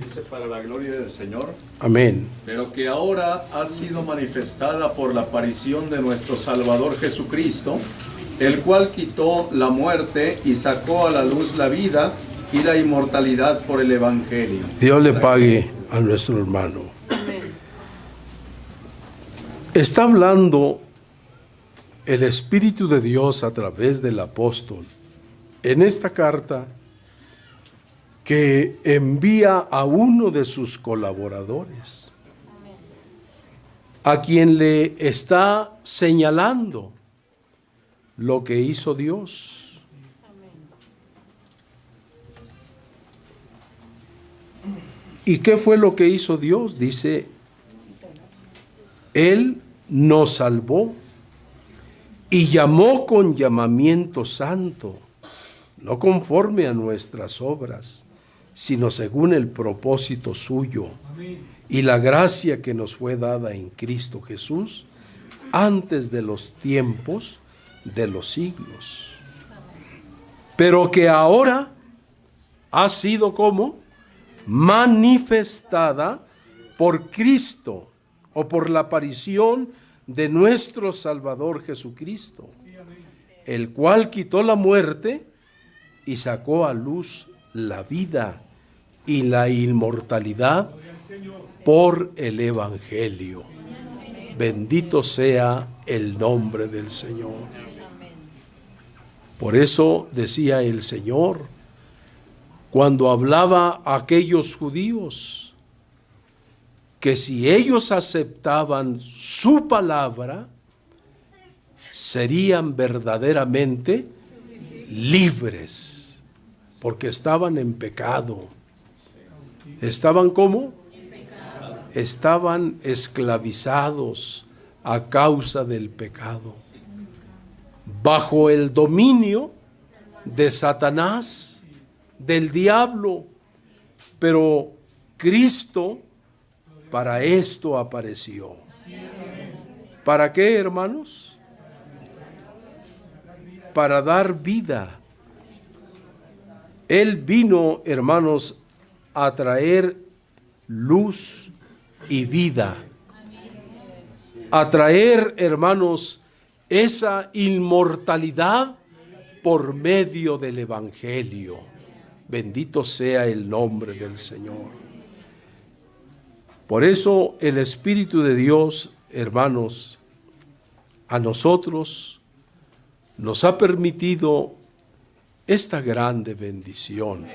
Dice: para la gloria del Señor. Amén. Pero que ahora ha sido manifestada por la aparición de nuestro Salvador Jesucristo, el cual quitó la muerte y sacó a la luz la vida y la inmortalidad por el Evangelio. Dios le pague a nuestro hermano. Está hablando el Espíritu de Dios a través del apóstol en esta carta que envía a uno de sus colaboradores, a quien le está señalando lo que hizo Dios. ¿Y qué fue lo que hizo Dios? Dice, Él nos salvó y llamó con llamamiento santo, no conforme a nuestras obras, sino según el propósito suyo y la gracia que nos fue dada en Cristo Jesús antes de los tiempos de los siglos, pero que ahora ha sido como manifestada por Cristo o por la aparición de nuestro Salvador Jesucristo, el cual quitó la muerte y sacó a luz la vida y la inmortalidad por el Evangelio. Bendito sea el nombre del Señor. Por eso decía el Señor, cuando hablaba a aquellos judíos, que si ellos aceptaban su palabra, serían verdaderamente libres, porque estaban en pecado. ¿Estaban cómo? Estaban esclavizados a causa del pecado, bajo el dominio de Satanás, del diablo. Pero Cristo para esto apareció. ¿Para qué, hermanos? Para dar vida. Él vino, hermanos, a traer luz y vida. A traer, hermanos, esa inmortalidad por medio del Evangelio. Bendito sea el nombre del Señor. Por eso el Espíritu de Dios, hermanos, a nosotros nos ha permitido esta grande bendición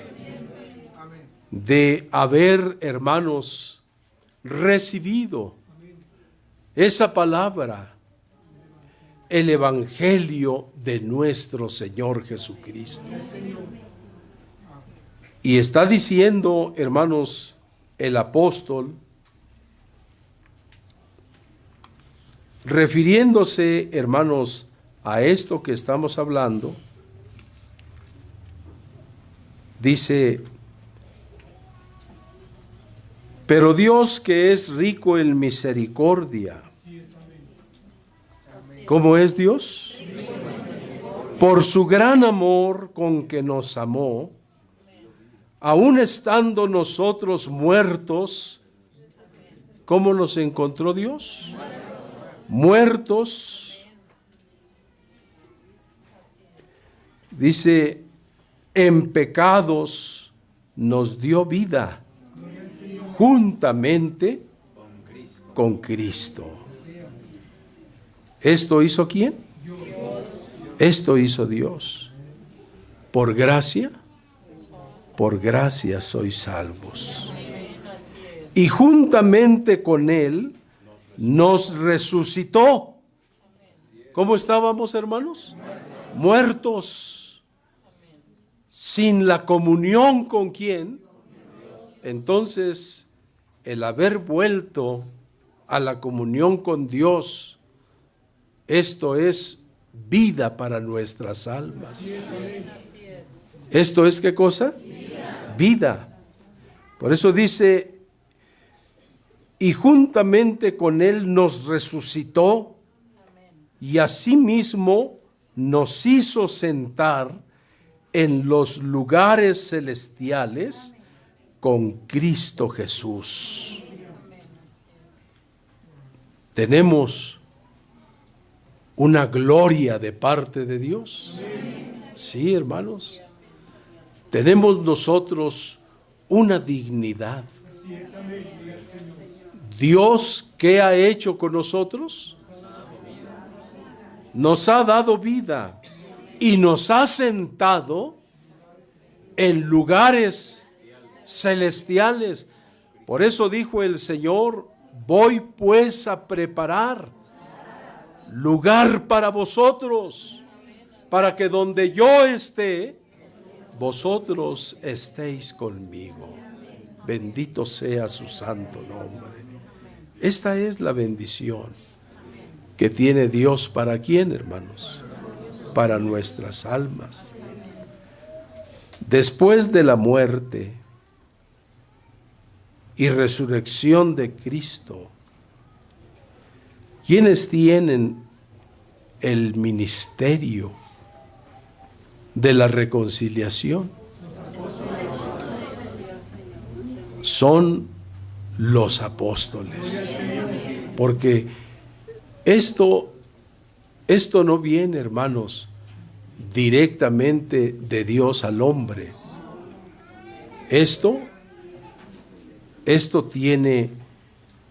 de haber, hermanos, recibido esa palabra, el Evangelio de nuestro Señor Jesucristo. Y está diciendo, hermanos, el apóstol, refiriéndose, hermanos, a esto que estamos hablando, dice: pero Dios, que es rico en misericordia. ¿Cómo es Dios? Por su gran amor con que nos amó, aun estando nosotros muertos, ¿cómo nos encontró Dios? Muertos. Dice, en pecados nos dio vida juntamente con Cristo. ¿Esto hizo quién? Esto hizo Dios. Por gracia sois salvos. Y juntamente con Él nos resucitó ¿Cómo estábamos, hermanos? Muertos. Sin la comunión con quién. Entonces, el haber vuelto a la comunión con Dios, esto es vida para nuestras almas. ¿Esto es qué cosa? Vida. Por eso dice, y juntamente con Él nos resucitó y asimismo nos hizo sentar en los lugares celestiales con Cristo Jesús. Tenemos una gloria de parte de Dios. Sí, hermanos. Tenemos nosotros una dignidad. Dios, ¿qué ha hecho con nosotros? Nos ha dado vida y nos ha sentado en lugares celestiales. Por eso dijo el Señor, voy pues a preparar lugar para vosotros, para que donde yo esté, vosotros estéis conmigo. Bendito sea su santo nombre. Esta es la bendición que tiene Dios para quién, hermanos, para nuestras almas. Después de la muerte y resurrección de Cristo, ¿quiénes tienen el ministerio de la reconciliación? Son los apóstoles. Porque esto no viene, hermanos, directamente de Dios al hombre. Esto tiene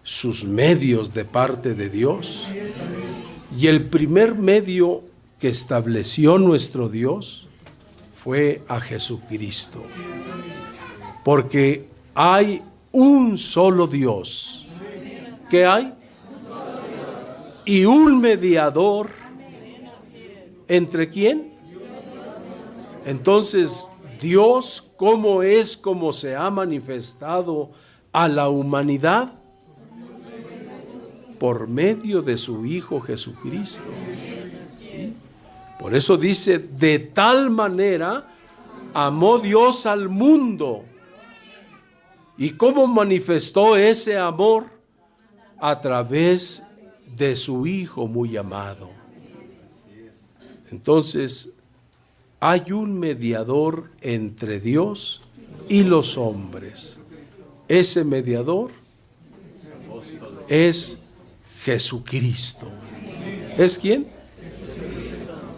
sus medios de parte de Dios. Y el primer medio que estableció nuestro Dios fue a Jesucristo. Porque hay un solo Dios. ¿Qué hay? Y un mediador. ¿Entre quién? Entonces, Dios, ¿cómo es como se ha manifestado a la humanidad? Por medio de su Hijo Jesucristo. ¿Sí? Por eso dice, de tal manera amó Dios al mundo. ¿Y cómo manifestó ese amor? A través de su Hijo muy amado. Entonces, hay un mediador entre Dios y los hombres. Ese mediador es Jesucristo. ¿Es quién?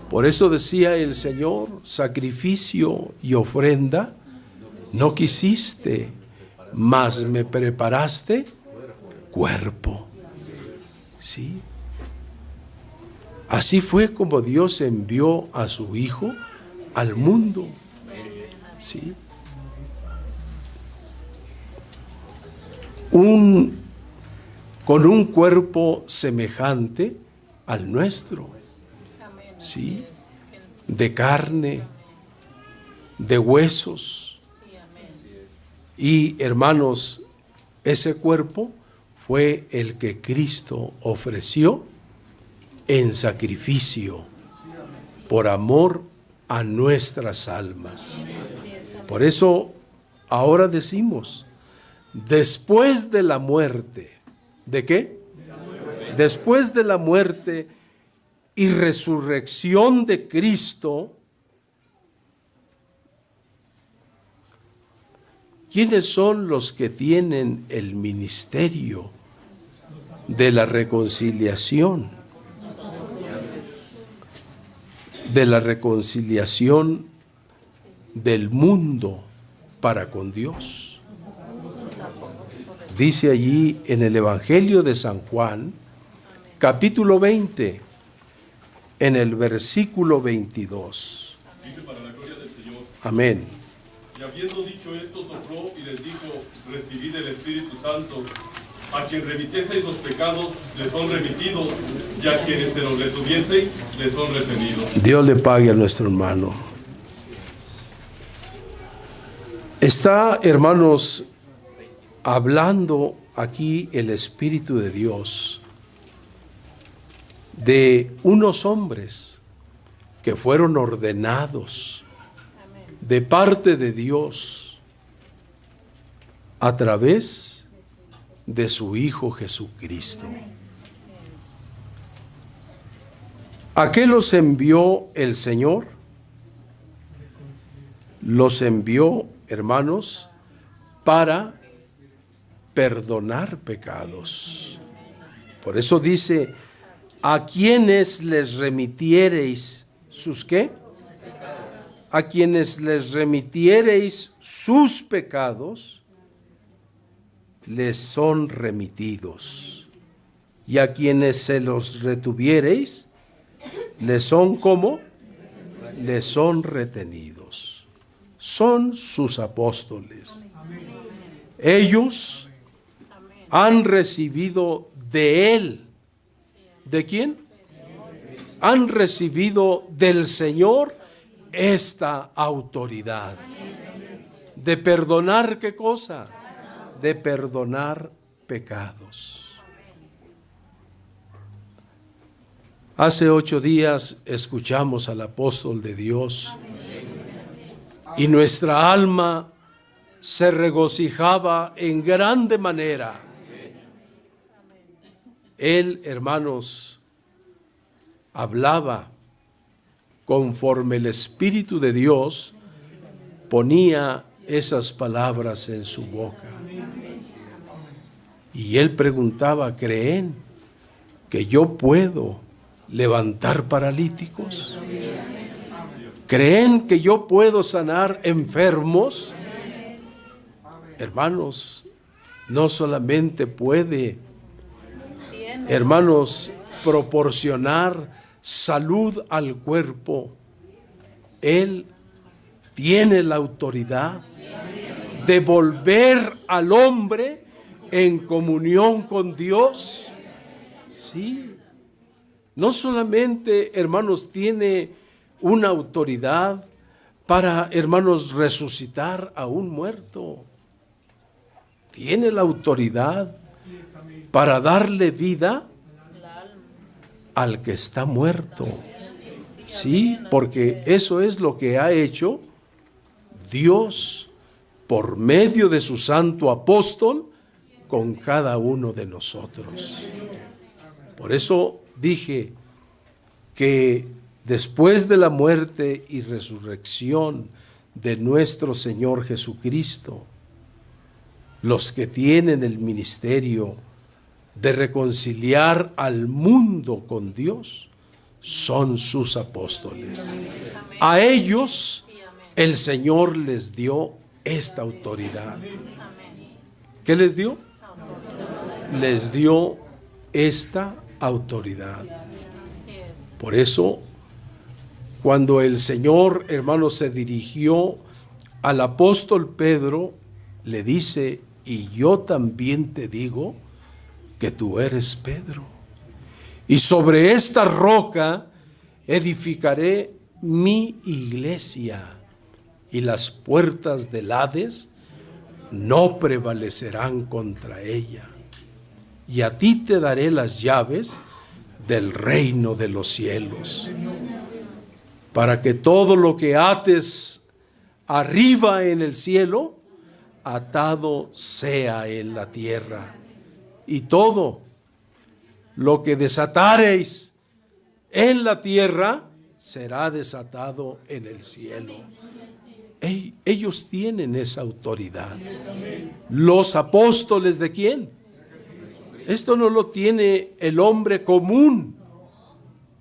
Por eso decía el Señor, sacrificio y ofrenda no quisiste, mas me preparaste cuerpo. ¿Sí? Así fue como Dios envió a su Hijo al mundo. ¿Sí? Con un cuerpo semejante al nuestro. ¿Sí? De carne, de huesos. Y hermanos, ese cuerpo fue el que Cristo ofreció en sacrificio por amor a nuestras almas. Por eso ahora decimos, después de la muerte, ¿de qué? Después de la muerte y resurrección de Cristo, ¿quiénes son los que tienen el ministerio de la reconciliación? De la reconciliación del mundo para con Dios. Dice allí en el Evangelio de San Juan, capítulo 20, en el versículo 22. Dice para la gloria del Señor. Amén. Y habiendo dicho esto, sopló y les dijo, recibid el Espíritu Santo, A quien remitieseis los pecados, les son remitidos, y a quienes se los retuvieseis, les son retenidos. Dios le pague a nuestro hermano. Está, hermanos, hablando aquí el Espíritu de Dios de unos hombres que fueron ordenados de parte de Dios a través de su Hijo Jesucristo. ¿A qué los envió el Señor? Los envió, hermanos, para perdonar pecados. Por eso dice, a quienes les remitiereis sus ¿qué? A quienes les remitiereis sus pecados, les son remitidos. Y a quienes se los retuviereis, les son ¿cómo? Les son retenidos. Son sus apóstoles. Ellos han recibido de Él. ¿De quién? Han recibido del Señor esta autoridad. ¿De perdonar qué cosa? De perdonar pecados. Hace 8 días escuchamos al apóstol de Dios y nuestra alma se regocijaba en grande manera. Él, hermanos, hablaba conforme el Espíritu de Dios ponía esas palabras en su boca. Y él preguntaba, ¿creen que yo puedo levantar paralíticos? ¿Creen que yo puedo sanar enfermos? Hermanos, no solamente puede, hermanos, proporcionar salud al cuerpo, Él tiene la autoridad de volver al hombre en comunión con Dios. Sí, no solamente, hermanos, tiene una autoridad para, hermanos, resucitar a un muerto. Tiene la autoridad para darle vida al que está muerto. Sí, porque eso es lo que ha hecho Dios por medio de su santo apóstol con cada uno de nosotros. Por eso dije que después de la muerte y resurrección de nuestro Señor Jesucristo, los que tienen el ministerio de reconciliar al mundo con Dios son sus apóstoles. A ellos el Señor les dio esta autoridad. ¿Qué les dio? Les dio esta autoridad. Por eso, cuando el Señor, hermano, se dirigió al apóstol Pedro, le dice, y yo también te digo que tú eres Pedro, y sobre esta roca edificaré mi iglesia, y las puertas del Hades no prevalecerán contra ella. Y a ti te daré las llaves del reino de los cielos, para que todo lo que ates arriba en el cielo, atado sea en la tierra, y todo lo que desatareis en la tierra será desatado en el cielo. Ellos tienen esa autoridad. Los apóstoles, ¿de quién? Esto no lo tiene el hombre común.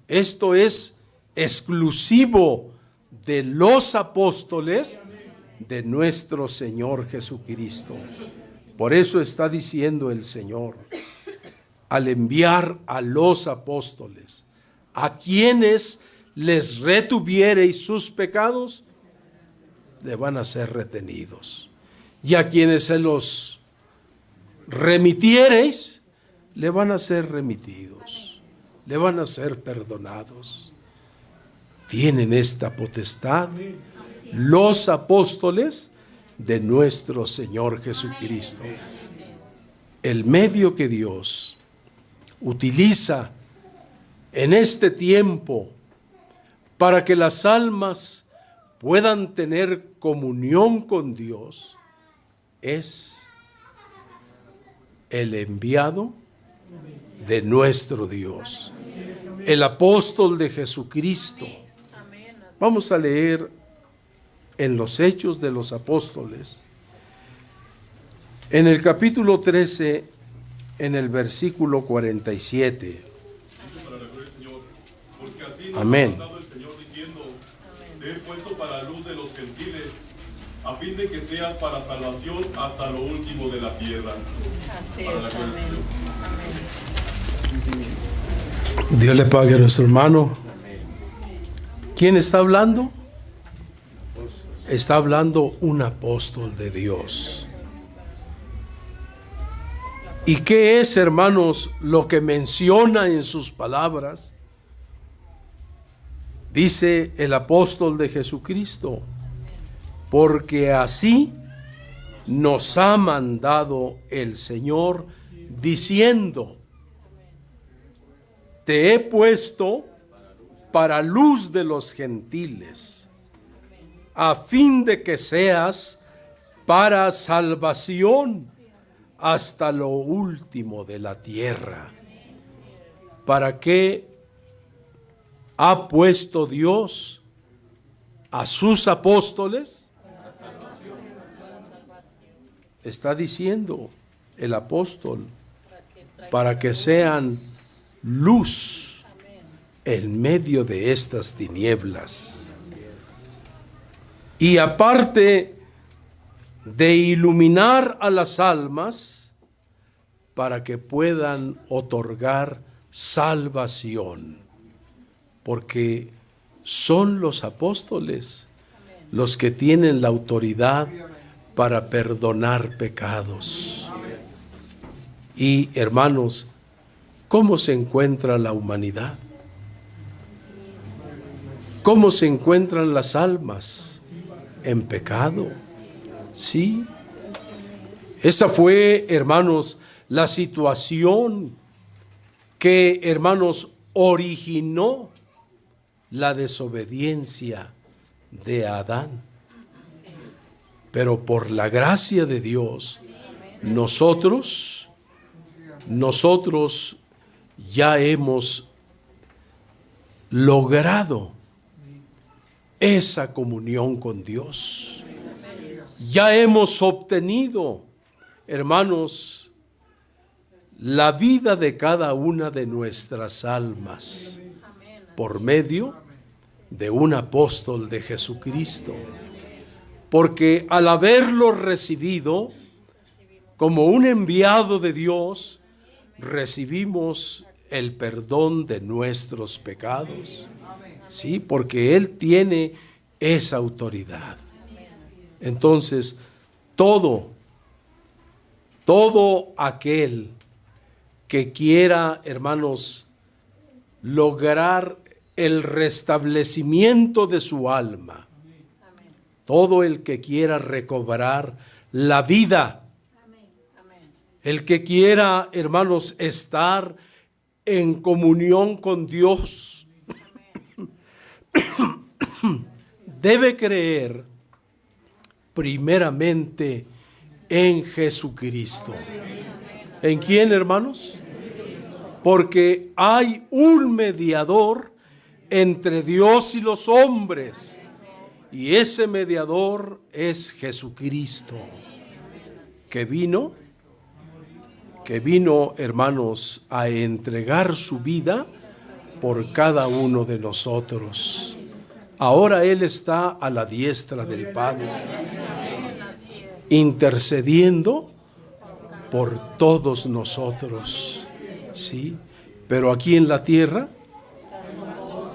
Esto es exclusivo de los apóstoles de nuestro Señor Jesucristo. Por eso está diciendo el Señor, al enviar a los apóstoles, a quienes les retuviereis sus pecados, le van a ser retenidos. Y a quienes se los remitiereis, le van a ser remitidos, le van a ser perdonados. Tienen esta potestad los apóstoles de nuestro Señor Jesucristo. El medio que Dios utiliza en este tiempo para que las almas puedan tener comunión con Dios es el enviado de nuestro Dios, el apóstol de Jesucristo. Vamos a leer en los Hechos de los Apóstoles, en el capítulo 13, en el versículo 47. Para la gloria del Señor, porque así nos Amén. ha mandado el Señor diciendo: te he puesto para luz de los gentiles, a fin de que seas para salvación hasta lo último de la tierra. Así Para la es, gloria del amén. Señor. Dios le pague a nuestro hermano. ¿Quién está hablando? Está hablando un apóstol de Dios. ¿Y qué es, hermanos, lo que menciona en sus palabras? Dice el apóstol de Jesucristo: porque así nos ha mandado el Señor, diciendo: te he puesto para luz de los gentiles, a fin de que seas para salvación hasta lo último de la tierra. ¿Para qué ha puesto Dios a sus apóstoles? Está diciendo el apóstol, para que sean luz en medio de estas tinieblas. Y aparte de iluminar a las almas, para que puedan otorgar salvación, porque son los apóstoles los que tienen la autoridad para perdonar pecados. Y hermanos, ¿cómo se encuentra la humanidad? ¿Cómo se encuentran las almas? En pecado. Sí. Esa fue, hermanos, la situación que, hermanos, originó la desobediencia de Adán. Pero por la gracia de Dios, nosotros ya hemos logrado esa comunión con Dios. Ya hemos obtenido, hermanos, la vida de cada una de nuestras almas por medio de un apóstol de Jesucristo. Porque al haberlo recibido como un enviado de Dios, recibimos el perdón de nuestros pecados. Sí, porque Él tiene esa autoridad. Entonces, todo aquel que quiera, hermanos, lograr el restablecimiento de su alma, todo el que quiera recobrar la vida, el que quiera, hermanos, estar en comunión con Dios, debe creer primeramente en Jesucristo. ¿En quién, hermanos? Porque hay un mediador entre Dios y los hombres, y ese mediador es Jesucristo, que vino, hermanos, a entregar su vida por cada uno de nosotros. Ahora Él está a la diestra del Padre, intercediendo por todos nosotros. Sí, pero aquí en la tierra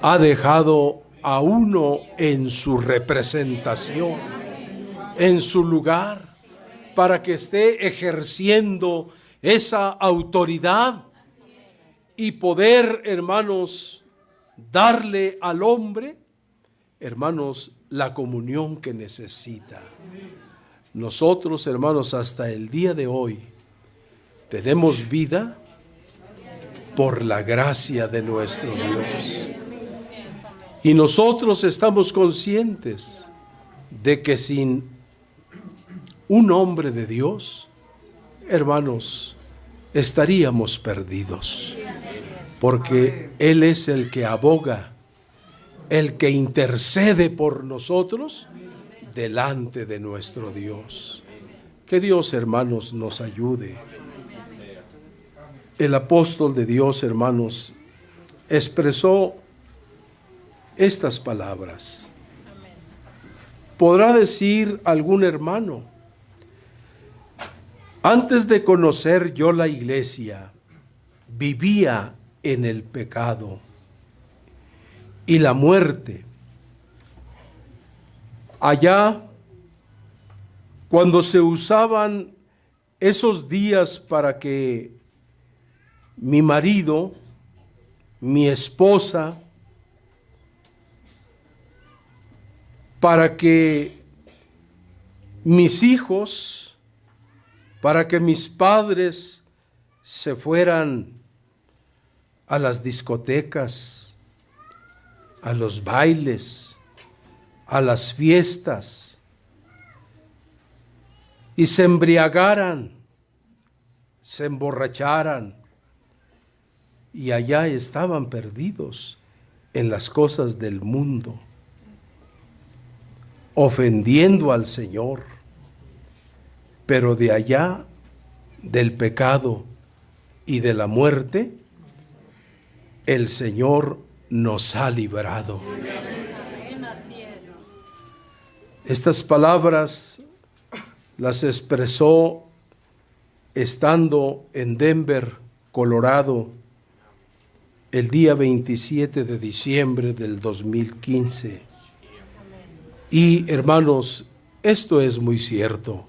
ha dejado a uno en su representación, en su lugar, para que esté ejerciendo esa autoridad y poder, hermanos, darle al hombre, hermanos, la comunión que necesita. Nosotros, hermanos, hasta el día de hoy tenemos vida por la gracia de nuestro Dios. Y nosotros estamos conscientes de que sin un hombre de Dios, hermanos, estaríamos perdidos. Porque Él es el que aboga, el que intercede por nosotros delante de nuestro Dios. Que Dios, hermanos, nos ayude. El apóstol de Dios, hermanos, expresó estas palabras. Podrá decir algún hermano: antes de conocer yo la iglesia, vivía en el pecado y la muerte. Allá, cuando se usaban esos días para que mi marido, mi esposa, para que mis hijos, para que mis padres se fueran a las discotecas, a los bailes, a las fiestas, y se embriagaran, se emborracharan, y allá estaban perdidos en las cosas del mundo, ofendiendo al Señor. Pero de allá, del pecado y de la muerte, el Señor nos ha librado. Estas palabras las expresó estando en Denver, Colorado, el día 27 de diciembre del 2015. Y hermanos, esto es muy cierto,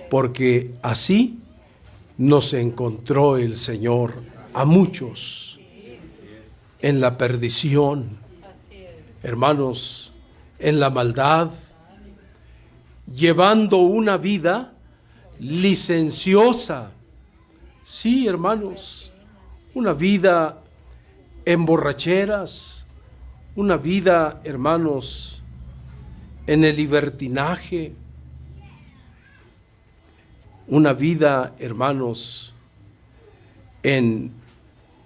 porque así nos encontró el Señor a muchos en la perdición, hermanos, en la maldad, llevando una vida licenciosa. Sí, hermanos, una vida en borracheras, una vida, hermanos, en el libertinaje, una vida, hermanos, en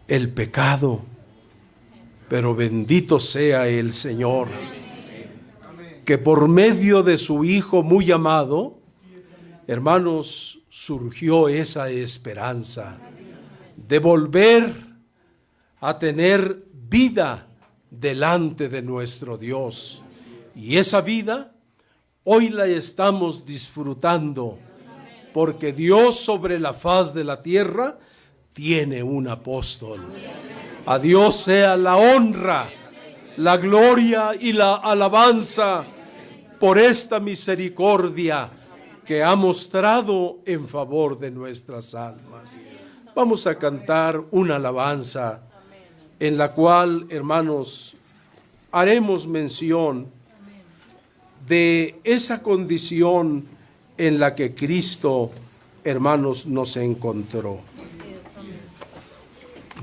el pecado. Pero bendito sea el Señor, que por medio de su Hijo muy amado, hermanos, surgió esa esperanza de volver a tener vida delante de nuestro Dios. Y esa vida hoy la estamos disfrutando, porque Dios sobre la faz de la tierra tiene un apóstol. A Dios sea la honra, la gloria y la alabanza por esta misericordia que ha mostrado en favor de nuestras almas. Vamos a cantar una alabanza en la cual, hermanos, haremos mención de esa condición en la que Cristo, hermanos, nos encontró.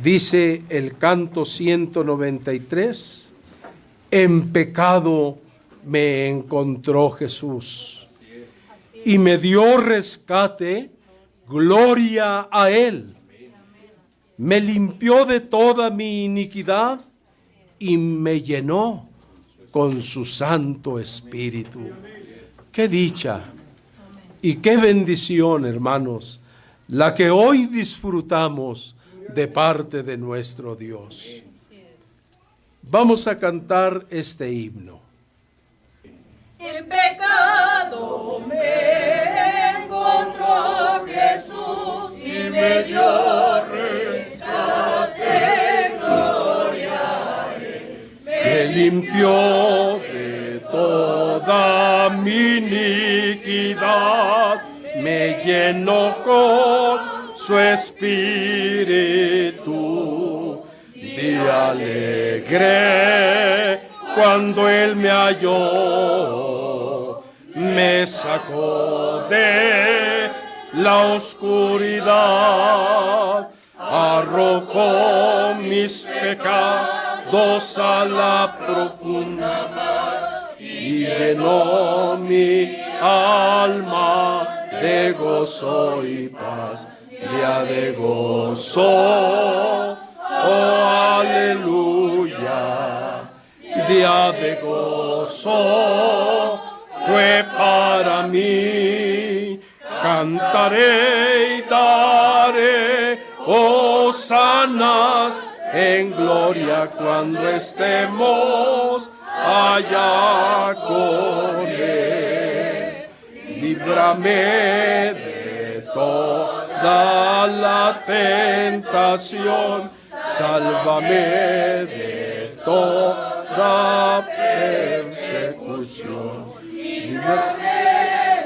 Dice el canto 193, en pecado me encontró Jesús y me dio rescate, gloria a Él. Me limpió de toda mi iniquidad y me llenó con su Santo Espíritu. ¡Qué dicha y qué bendición, hermanos, la que hoy disfrutamos de parte de nuestro Dios! Vamos a cantar este himno. En pecado me encontró Jesús y me dio rescate, gloria a Él. Me limpió de toda mi iniquidad, me llenó con su espíritu. Día alegre cuando Él me halló, me sacó de la oscuridad, arrojó mis pecados a la profunda mar y llenó mi alma de gozo y paz. Día de gozo, oh aleluya, día de gozo fue para mí. Cantaré y daré hosanas en gloria cuando estemos allá con Él. Líbrame de toda la tentación, sálvame de toda persecución. Líbrame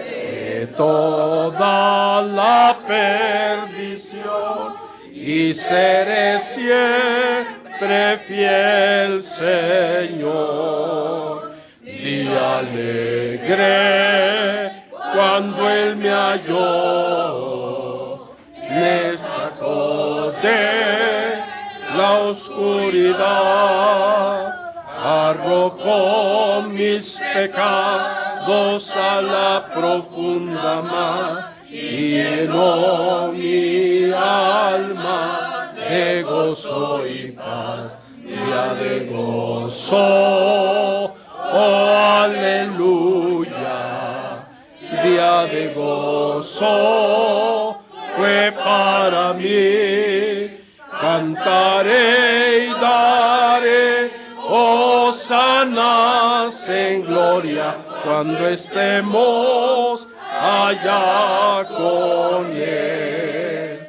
de toda la perdición y seré siempre fiel, Señor. Día alegre cuando Él me halló, me sacó de la oscuridad, arrojó mis pecados a la profunda mar y llenó mi alma de gozo y paz. Día de gozo, oh aleluya, día de gozo fue para mí. Cantaré y daré hosanas en gloria cuando estemos allá con Él.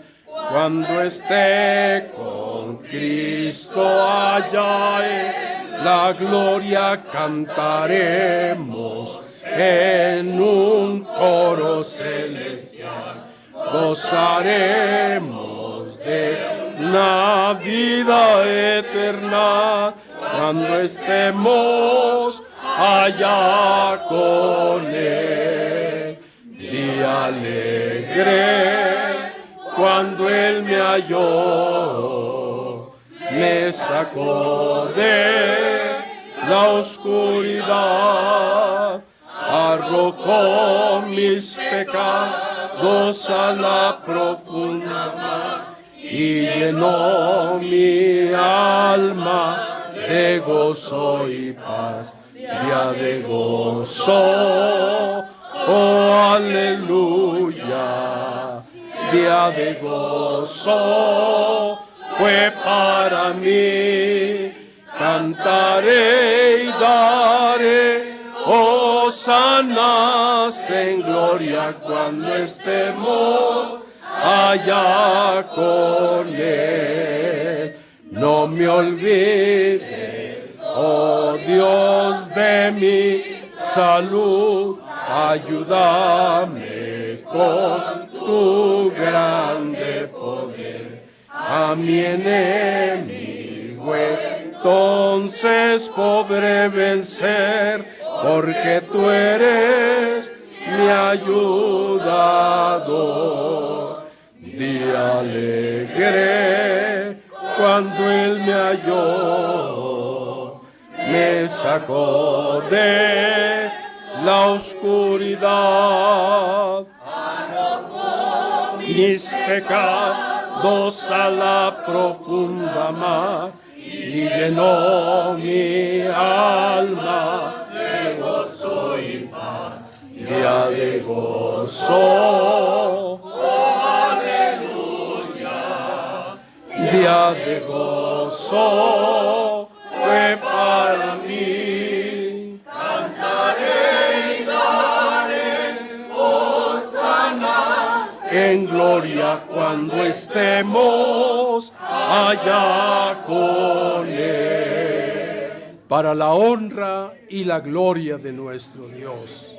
Cuando esté con Cristo allá en la gloria, cantaremos en un coro celestial. Gozaremos de una vida eterna cuando estemos allá con Él. Día alegre cuando Él me halló, me sacó de la oscuridad, arrojó mis pecados a la profunda mar y llenó mi alma de gozo y paz. Día de gozo, oh aleluya, día de gozo fue para mí. Cantaré y daré hosanas en gloria cuando estemos allá con Él. No me olvides, oh Dios, de mi salud, ayúdame con tu grande poder. A mi enemigo entonces podré vencer, porque tú eres mi ayudador. Día alegre cuando Él me halló, me sacó de la oscuridad, mis pecados a la profunda mar y llenó mi alma de gozo y paz. Día de gozo, día de gozo fue para mí. Cantaré y daré hosanas en gloria cuando estemos allá con Él, para la honra y la gloria de nuestro Dios.